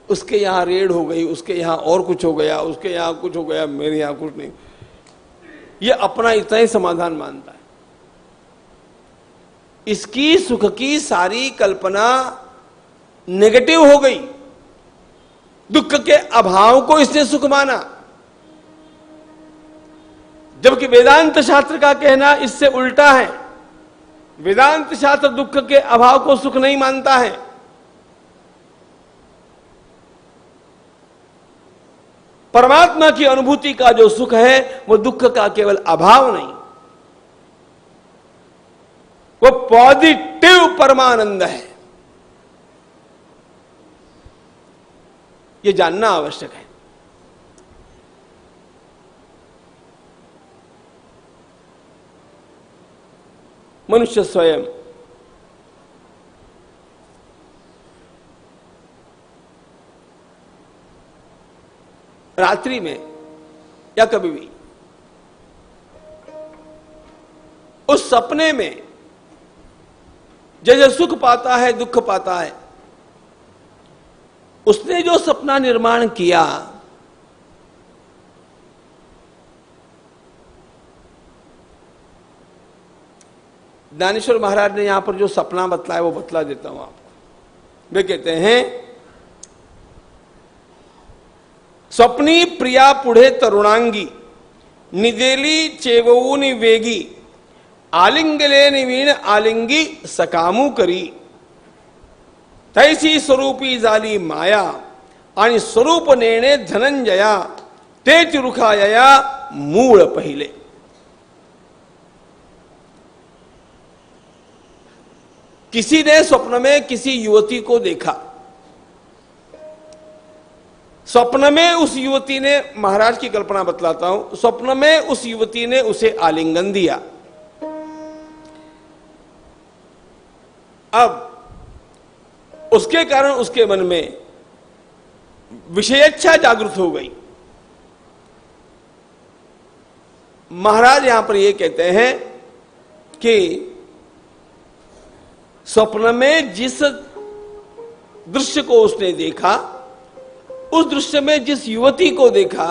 उसके यहां रेड हो गई, उसके यहां और कुछ हो गया, उसके यहां कुछ हो गया, मेरे यहां कुछ नहीं। ये अपना इतना ही समाधान मानता है। इसकी सुख की सारी कल्पना नेगेटिव हो गई। दुख के अभाव को इसने सुख माना, जबकि वेदांत शास्त्र का कहना इससे उल्टा है। वेदांत शास्त्र दुख के अभाव को सुख नहीं मानता है। परमात्मा की अनुभूति का जो सुख है वो दुख का केवल अभाव नहीं, वो पॉजिटिव परमानंद है। ये जानना आवश्यक है। मनुष्य स्वयं रात्रि में या कभी भी उस सपने में जैसे सुख पाता है, दुख पाता है, उसने जो सपना निर्माण किया ज्ञानेश्वर महाराज ने यहां पर जो सपना बतलाया वो बतला देता हूं आपको। वे कहते हैं, स्वप्नी प्रिया पुढे तरुणांगी निदेली चेवऊनी वेगी आलिंगले निवीण आलिंगी सकामू करी तैसी स्वरूपी झाली माया आणि स्वरूप नेणे धनंजया तेच रुखाया मूळ पहिले। किसी ने स्वप्न में किसी युवती को देखा। स्वप्न में उस युवती ने, महाराज की कल्पना बतलाता हूं, स्वप्न में उस युवती ने उसे आलिंगन दिया। अब उसके कारण उसके मन में विषयेच्छा जागृत हो गई। महाराज यहां पर यह कहते हैं कि स्वप्न में जिस दृश्य को उसने देखा, उस दृश्य में जिस युवती को देखा,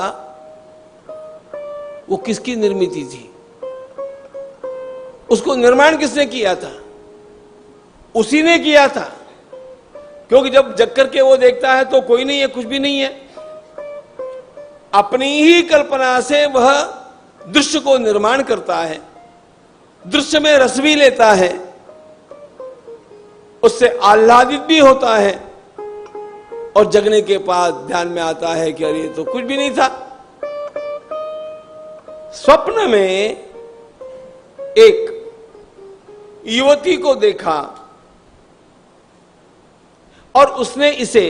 वो किसकी निर्मिति थी? उसको निर्माण किसने किया था? उसी ने किया था। क्योंकि जब जग करके वो देखता है तो कोई नहीं है, कुछ भी नहीं है। अपनी ही कल्पना से वह दृश्य को निर्माण करता है, दृश्य में रस भी लेता है, उससे आह्लादित भी होता है, और जगने के बाद ध्यान में आता है कि अरे तो कुछ भी नहीं था। स्वप्न में एक युवती को देखा और उसने इसे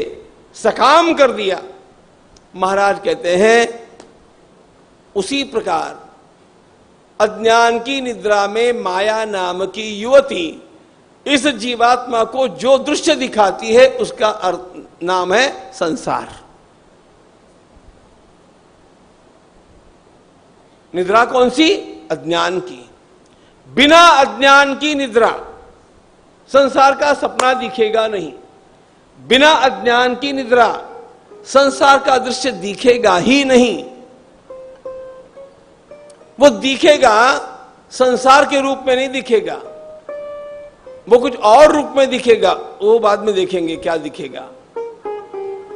सकाम कर दिया। महाराज कहते हैं उसी प्रकार अज्ञान की निद्रा में माया नाम की युवती इस जीवात्मा को जो दृश्य दिखाती है, उसका अर्थ नाम है संसार। निद्रा कौन सी? अज्ञान की। बिना अज्ञान की निद्रा संसार का सपना दिखेगा नहीं। बिना अज्ञान की निद्रा संसार का दृश्य दिखेगा ही नहीं। वो दिखेगा, संसार के रूप में नहीं दिखेगा, वो कुछ और रूप में दिखेगा। वो बाद में देखेंगे क्या दिखेगा।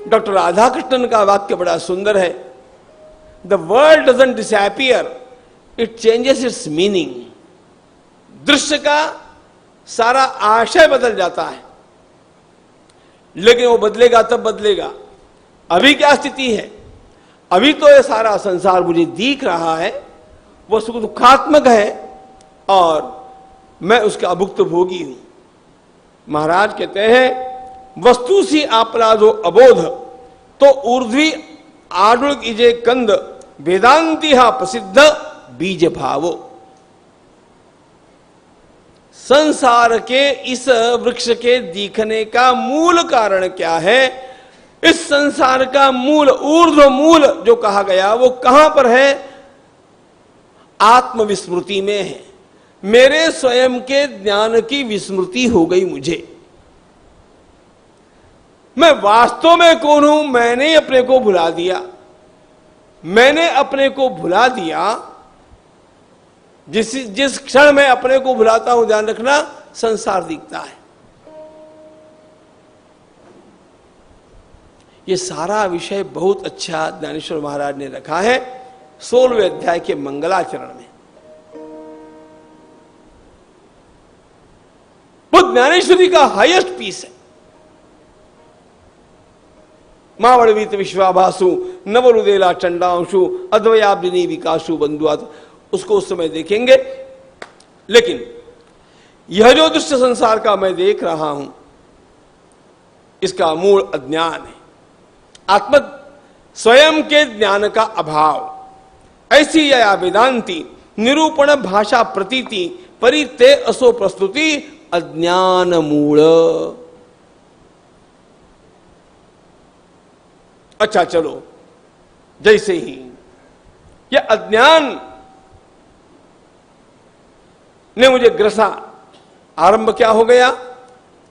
डॉक्टर राधाकृष्णन का वाक्य बड़ा सुंदर है, the world doesn't disappear, it changes it's meaning. दृश्य का सारा आशय बदल जाता है, लेकिन वो बदलेगा तब बदलेगा। अभी क्या स्थिति है? अभी तो ये सारा संसार मुझे दिख रहा है, वो सुख दुखात्मक है और मैं उसका अभुक्त भोगी हूं। महाराज कहते हैं वस्तु सी अपराधो अबोध तो ऊर्ध्वी आडुल इजे कंद वेदांति प्रसिद्ध बीज भावो। संसार के इस वृक्ष के दिखने का मूल कारण क्या है? इस संसार का मूल, ऊर्ध्व मूल जो कहा गया, वो कहां पर है? आत्मविस्मृति में है। मेरे स्वयं के ज्ञान की विस्मृति हो गई मुझे। मैं वास्तव में कौन हूं? मैंने अपने को भुला दिया। मैंने अपने को भुला दिया। जिस क्षण में अपने को भुलाता हूं, ध्यान रखना, संसार दिखता है। यह सारा विषय बहुत अच्छा ज्ञानेश्वर महाराज ने रखा है 16वें अध्याय के मंगलाचरण में। वो ज्ञानेश्वरी का हाईएस्ट पीस है। मावड़वीत विश्वाभासु नवरुदेला चंडांशु अद्वयाब्दिनी विकासु बंधुआत, उसको उस समय देखेंगे। लेकिन यह जो दृश्य संसार का मैं देख रहा हूं, इसका मूल अज्ञान है, आत्म स्वयं के ज्ञान का अभाव। ऐसी या वेदांति निरूपण भाषा प्रतीति परिते असो प्रस्तुति अज्ञान मूल। अच्छा चलो, जैसे ही यह अज्ञान ने मुझे ग्रसा, आरंभ क्या हो गया?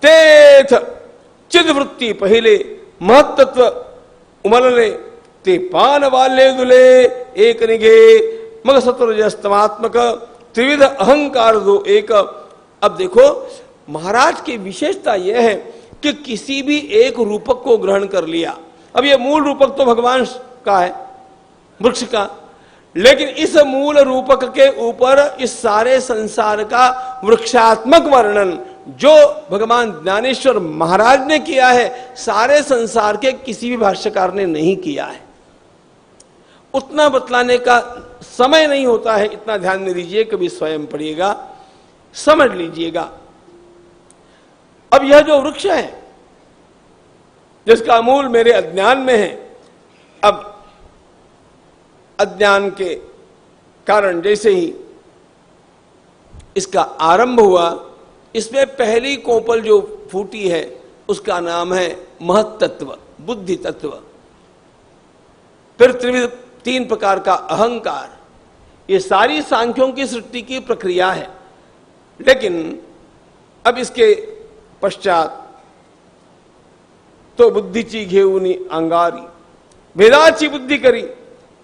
तेथ चिद वृत्ति पहले महत्त्व उमलने ते पान वाले दुले एक निगे मग सत्वरजस्तमात्मक त्रिविध अहंकार दो एक। अब देखो, महाराज की विशेषता यह है कि किसी भी एक रूपक को ग्रहण कर लिया। अब यह मूल रूपक तो भगवान का है, वृक्ष का, लेकिन इस मूल रूपक के ऊपर इस सारे संसार का वृक्षात्मक वर्णन जो भगवान ज्ञानेश्वर महाराज ने किया है, सारे संसार के किसी भी भाष्यकार ने नहीं किया है। उतना बतलाने का समय नहीं होता है, इतना ध्यान में दीजिए, कभी स्वयं पढ़िएगा, समझ लीजिएगा। अब यह जो वृक्ष है जिसका मूल मेरे अज्ञान में है, अब अज्ञान के कारण जैसे ही इसका आरंभ हुआ, इसमें पहली कोपल जो फूटी है उसका नाम है महत्तत्व, बुद्धि तत्व। फिर त्रिविध, 3 प्रकार का अहंकार। ये सारी सांख्यों की सृष्टि की प्रक्रिया है। लेकिन अब इसके पश्चात तो बुद्धीची घेऊनी अंगारी, भेदाची बुद्धि करी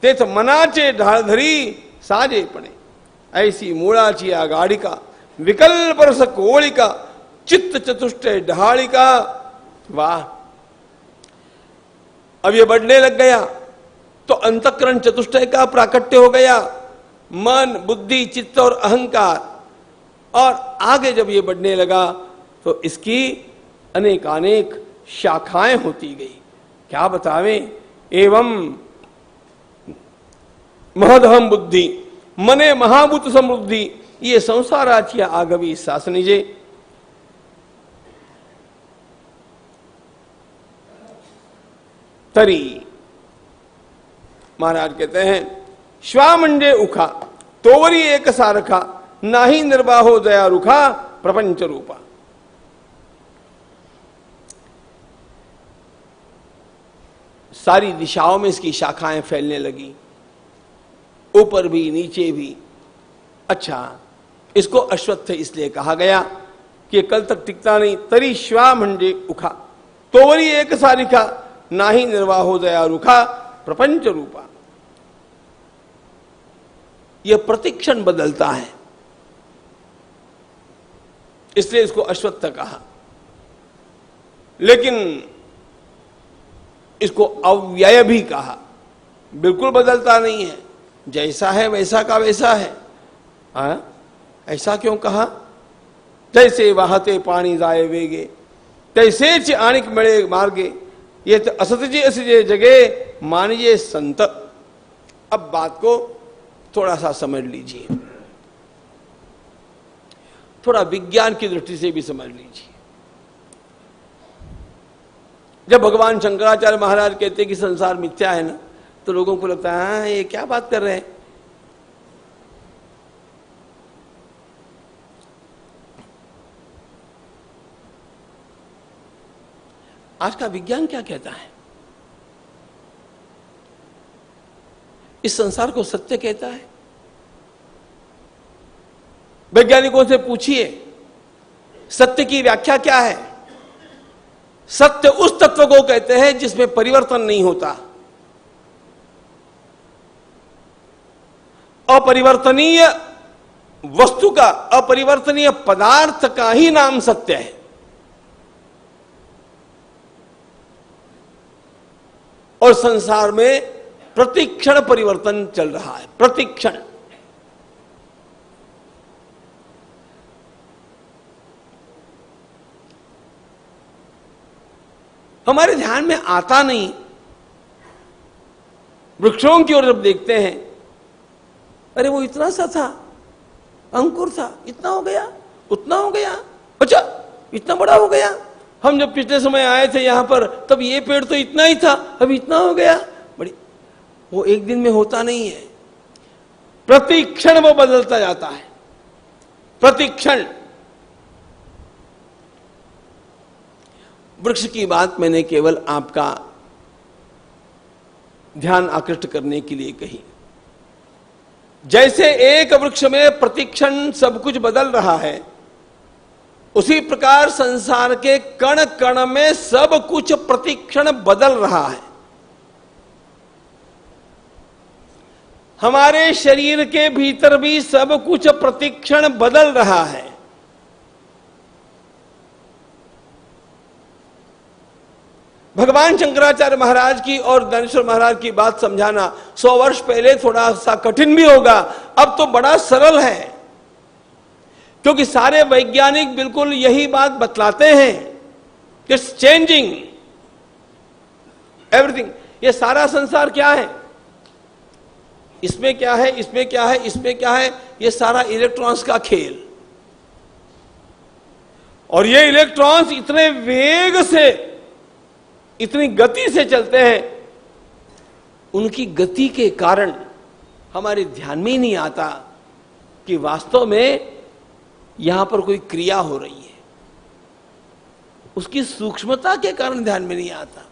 तेथ मनाचे ढाळ धरी साजे पणे, ऐसी मूळाची आगाड़िका विकल्प रस कोळिका चित्त चतुष्टय ढालिका। वाह! अब ये बढ़ने लग गया तो अंतःकरण चतुष्टय का प्राकट्य हो गया, मन, बुद्धि, चित्त और अहंकार। और आगे जब ये बढ़ने लगा तो इसकी अनेकानेक शाखाएं होती गई। क्या बतावें? एवं महदहम बुद्धि मने महाभूत समृद्धि, ये संसाराची आगवी सासनिजे। तरी महाराज कहते हैं श्वामंडे उखा तोवरी एक सारखा, नाही निर्वाहो दया रुखा प्रपंच रूपा। सारी दिशाओं में इसकी शाखाएं फैलने लगी, ऊपर भी नीचे भी। अच्छा, इसको अश्वत्थ इसलिए कहा गया कि कल तक टिकता नहीं। तरी श्वामंडे उखा तोवरी एक सारिका, नाही निर्वाहो दया रुखा प्रपंच रूपा। यह प्रतिक्षण बदलता है, इसलिए इसको अश्वत्थ कहा। लेकिन इसको अव्यय भी कहा, बिल्कुल बदलता नहीं है, जैसा है वैसा का वैसा है। ऐसा क्यों कहा? जैसे वाहते पानी जाए वेगे, तैसे च आणिक मिले मार्गे, ये तो असतजे असजे जगे मानिए संत। अब बात को थोड़ा सा समझ लीजिए, थोड़ा विज्ञान की दृष्टि से भी समझ लीजिए। जब भगवान शंकराचार्य महाराज कहते हैं कि संसार मिथ्या है ना, तो लोगों को लगता है हाँ, ये क्या बात कर रहे हैं। आज का विज्ञान क्या कहता है? इस संसार को सत्य कहता है। वैज्ञानिकों से पूछिए सत्य की व्याख्या क्या है। सत्य उस तत्व को कहते हैं जिसमें परिवर्तन नहीं होता। अपरिवर्तनीय वस्तु का, अपरिवर्तनीय पदार्थ का ही नाम सत्य है। और संसार में प्रतिक्षण परिवर्तन चल रहा है, प्रतिक्षण। हमारे ध्यान में आता नहीं। वृक्षों की ओर जब देखते हैं, अरे वो इतना सा था, अंकुर था, इतना हो गया, उतना हो गया, अच्छा इतना बड़ा हो गया। हम जब पिछले समय आए थे यहां पर, तब ये पेड़ तो इतना ही था, अब इतना हो गया। बड़ी, वो एक दिन में होता नहीं है, प्रतिक्षण वो बदलता जाता है, प्रतिक्षण। वृक्ष की बात मैंने केवल आपका ध्यान आकृष्ट करने के लिए कही। जैसे एक वृक्ष में प्रतिक्षण सब कुछ बदल रहा है, उसी प्रकार संसार के कण कण में सब कुछ प्रतिक्षण बदल रहा है। हमारे शरीर के भीतर भी सब कुछ प्रतिक्षण बदल रहा है। भगवान शंकराचार्य महाराज की और ज्ञानेश्वर महाराज की बात समझाना 100 वर्ष पहले थोड़ा सा कठिन भी होगा, अब तो बड़ा सरल है, क्योंकि सारे वैज्ञानिक बिल्कुल यही बात बतलाते हैं। It's changing everything. ये सारा संसार क्या है, इसमें क्या है, इसमें क्या है, इसमें क्या है, ये सारा इलेक्ट्रॉन्स का खेल। और ये इलेक्ट्रॉन्स इतने वेग से, इतनी गति से चलते हैं, उनकी गति के कारण हमारे ध्यान में ही नहीं आता कि वास्तव में यहां पर कोई क्रिया हो रही है। उसकी सूक्ष्मता के कारण ध्यान में नहीं आता।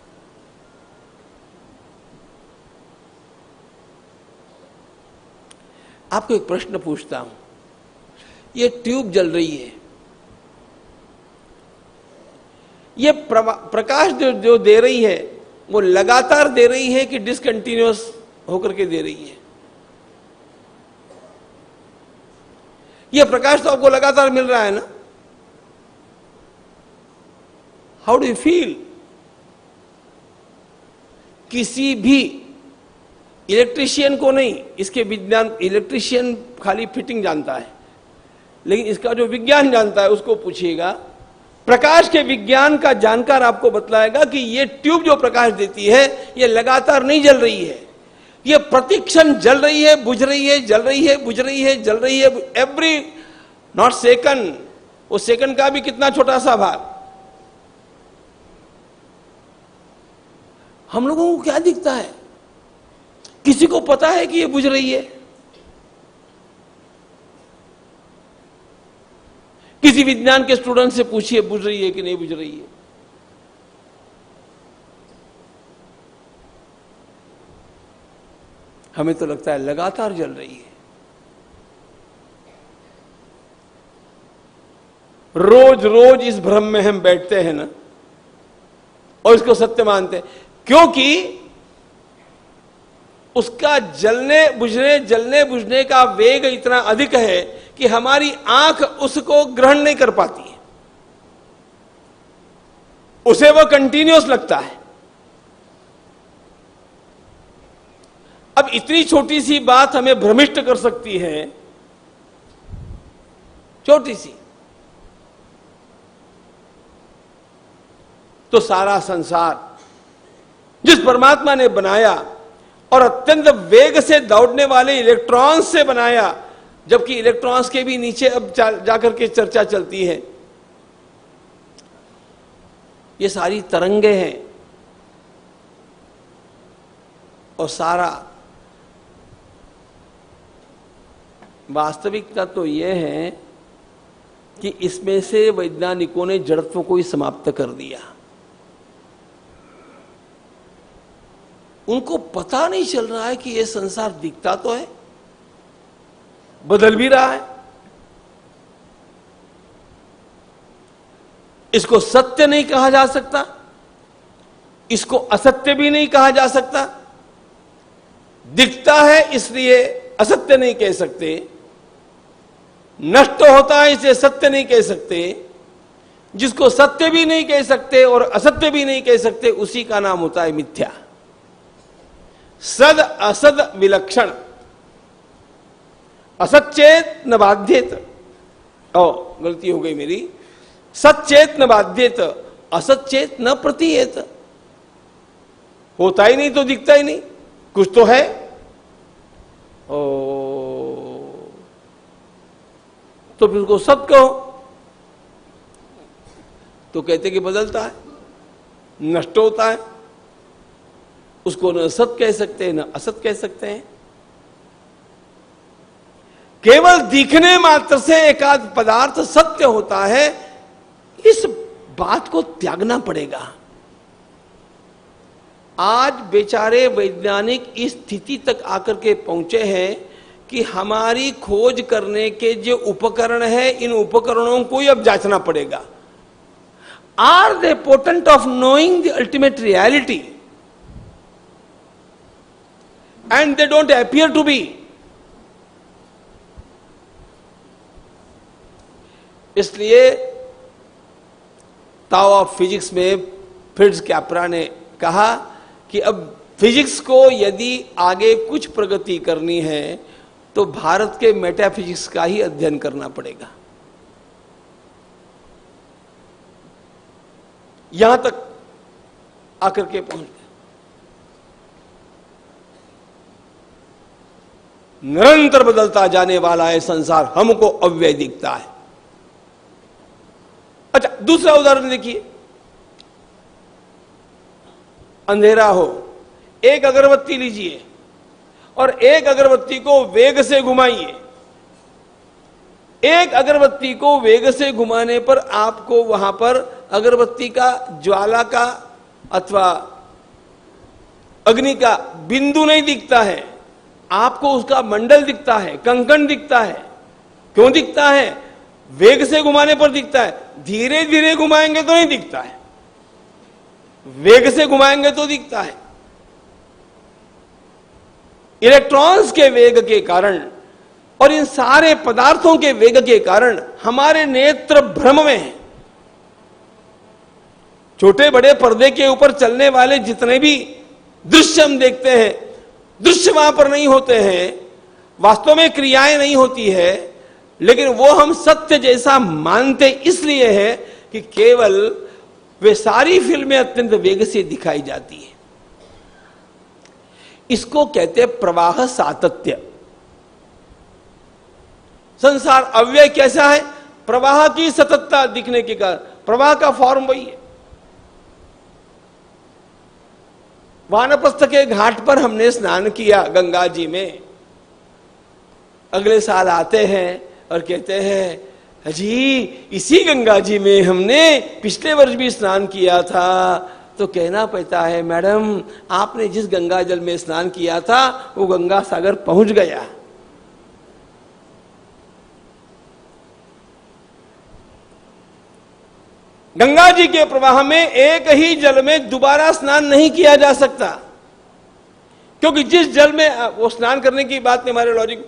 आपको एक प्रश्न पूछता हूं, ये ट्यूब जल रही है, ये प्रकाश जो दे रही है वो लगातार दे रही है कि डिसकंटिन्यूअस होकर के दे रही है? ये प्रकाश तो आपको लगातार मिल रहा है ना? How do you feel? किसी भी इलेक्ट्रिशियन को नहीं, इसके विज्ञान, इलेक्ट्रिशियन खाली फिटिंग जानता है, लेकिन इसका जो विज्ञान जानता है उसको पूछिएगा, प्रकाश के विज्ञान का जानकार आपको बतलाएगा कि ये ट्यूब जो प्रकाश देती है ये लगातार नहीं जल रही है, ये प्रतिक्षण जल रही है, बुझ रही है, जल रही है, बुझ रही है, जल रही है, एवरी नॉट सेकंड। वो सेकंड का भी कितना छोटा सा भाग। हम लोगों को क्या दिखता है? किसी को पता है कि ये बुझ रही है? किसी विज्ञान के स्टूडेंट से पूछिए बुझ रही है कि नहीं बुझ रही है। हमें तो लगता है लगातार जल रही है। रोज रोज इस भ्रम में हम बैठते हैं ना, और इसको सत्य मानते हैं, क्योंकि उसका जलने बुझने का वेग इतना अधिक है कि हमारी आंख उसको ग्रहण नहीं कर पाती है, उसे वो कंटिन्यूअस लगता है। अब इतनी छोटी सी बात हमें भ्रमिष्ट कर सकती है, छोटी सी, तो सारा संसार जिस परमात्मा ने बनाया और अत्यंत वेग से दौड़ने वाले इलेक्ट्रॉन्स से बनाया, जबकि इलेक्ट्रॉन्स के भी नीचे अब जाकर के चर्चा चलती है, ये सारी तरंगे हैं, और सारा वास्तविकता तो यह है कि इसमें से वैज्ञानिकों ने जड़त्व को ही समाप्त कर दिया। उनको पता नहीं चल रहा है कि यह संसार दिखता तो है, बदल भी रहा है। इसको सत्य नहीं कहा जा सकता, इसको असत्य भी नहीं कहा जा सकता। दिखता है इसलिए असत्य नहीं कह सकते, नष्ट होता है इसलिए सत्य नहीं कह सकते। जिसको सत्य भी नहीं कह सकते और असत्य भी नहीं कह सकते, उसी का नाम होता है मिथ्या। सद असद विलक्षण, असच्चेत न बाध्येत, ओ गलती हो गई मेरी, सच्चेत न बाध्येत, असच्चेत न प्रतीयेत। होता ही नहीं तो दिखता ही नहीं, कुछ तो है। ओ तो फिर उसको सत्य कहो, तो कहते कि बदलता है, नष्ट होता है, उसको न सत्य कह सकते न असत कह सकते हैं। केवल दिखने मात्र से एकाध पदार्थ सत्य होता है, इस बात को त्यागना पड़ेगा। आज बेचारे वैज्ञानिक इस स्थिति तक आकर के पहुंचे हैं कि हमारी खोज करने के जो उपकरण है, इन उपकरणों को ही अब जांचना पड़ेगा। Are they potent of knowing the ultimate reality? And they don't appear to be. इसलिए ताओ ऑफ फिजिक्स में फ्रिट्ज कैप्रा ने कहा कि अब फिजिक्स को यदि आगे कुछ प्रगति करनी है तो भारत के मेटाफिजिक्स का ही अध्ययन करना पड़ेगा। यहां तक आकर के पहुंच गए। निरंतर बदलता जाने वाला है संसार, हमको अव्यय दिखता है। अच्छा, दूसरा उदाहरण देखिए, अंधेरा हो, एक अगरबत्ती लीजिए और एक अगरबत्ती को वेग से घुमाइए। एक अगरबत्ती को वेग से घुमाने पर आपको वहां पर अगरबत्ती का ज्वाला का अथवा अग्नि का बिंदु नहीं दिखता है, आपको उसका मंडल दिखता है, कंकण दिखता है। क्यों दिखता है? वेग से घुमाने पर दिखता है, धीरे धीरे घुमाएंगे तो नहीं दिखता है, वेग से घुमाएंगे तो दिखता है। इलेक्ट्रॉन्स के वेग के कारण और इन सारे पदार्थों के वेग के कारण हमारे नेत्र भ्रम में हैं। छोटे बड़े पर्दे के ऊपर चलने वाले जितने भी दृश्य हम देखते हैं, दृश्य वहां पर नहीं होते हैं, वास्तव में क्रियाएं नहीं होती है, लेकिन वो हम सत्य जैसा मानते इसलिए है कि केवल वे सारी फिल्में अत्यंत वेग से दिखाई जाती है। इसको कहते हैं प्रवाह सातत्य। संसार अव्यय कैसा है? प्रवाह की सततता दिखने के कारण प्रवाह का फॉर्म वही है। वानप्रस्थ के घाट पर हमने स्नान किया गंगा जी में, अगले साल आते हैं और कहते हैं जी इसी गंगा जी में हमने पिछले वर्ष भी स्नान किया था। तो कहना पड़ता है मैडम आपने जिस गंगा जल में स्नान किया था वो गंगा सागर पहुंच गया। गंगा जी के प्रवाह में एक ही जल में दोबारा स्नान नहीं किया जा सकता, क्योंकि जिस जल में वो स्नान करने की बात में हमारे लॉजिक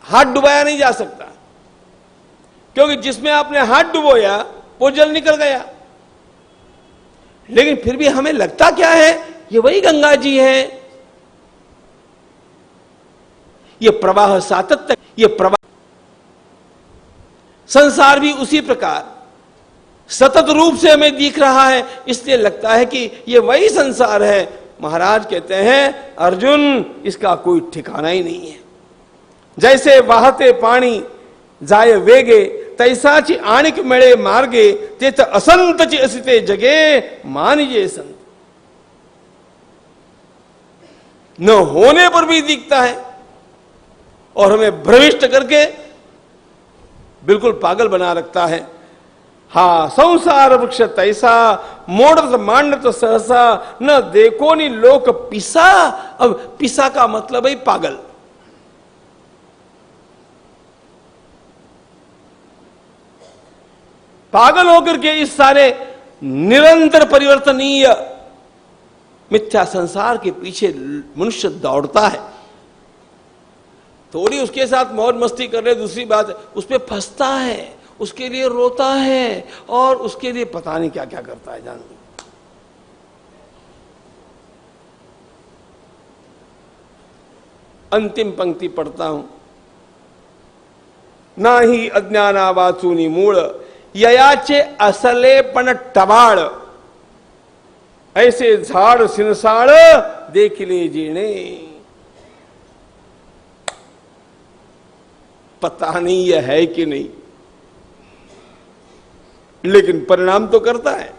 हाथ डुबाया नहीं जा सकता, क्योंकि जिसमें आपने हाथ डुबोया वो जल निकल गया। लेकिन फिर भी हमें लगता क्या है ये वही गंगा जी है। ये प्रवाह सातत्य, ये प्रवाह संसार भी उसी प्रकार सतत रूप से हमें दिख रहा है, इसलिए लगता है कि ये वही संसार है। महाराज कहते हैं अर्जुन इसका कोई ठिकाना ही नहीं है। जैसे बहते पानी जाय वेगे तैसाची आणिक मेळे मार्गे तेथ असंत ची असिते जगे मानिजे संत। न होने पर भी दिखता है और हमें भ्रमिष्ट करके बिल्कुल पागल बना रखता है। हा संसार वृक्ष तैसा मोड़त मांडत सहसा न देखो नि लोक पिसा। अब पिसा का मतलब है पागल। पागल होकर के इस सारे निरंतर परिवर्तनीय मिथ्या संसार के पीछे मनुष्य दौड़ता है। थोड़ी उसके साथ मौज मस्ती कर ले दूसरी बात है, उस पर फंसता है, उसके लिए रोता है और उसके लिए पता नहीं क्या क्या करता है। जान लो अंतिम पंक्ति पढ़ता हूं, ना ही अज्ञाना वाचुनी मूळ ययाचे असले पण टवाळ ऐसे झाड़ सिनसाळ देखले जेणे। पता नहीं यह है कि नहीं, लेकिन परिणाम तो करता है।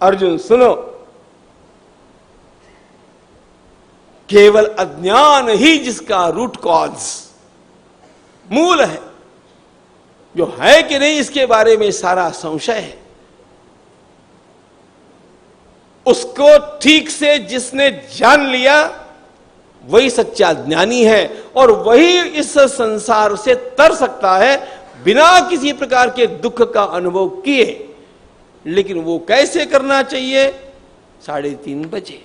अर्जुन सुनो, केवल अज्ञान ही जिसका रूट कॉज मूल है, जो है कि नहीं इसके बारे में सारा संशय है। उसको ठीक से जिसने जान लिया वही सच्चा ज्ञानी है और वही इस संसार से तर सकता है बिना किसी प्रकार के दुख का अनुभव किए। लेकिन वो कैसे करना चाहिए? 3:30 बजे।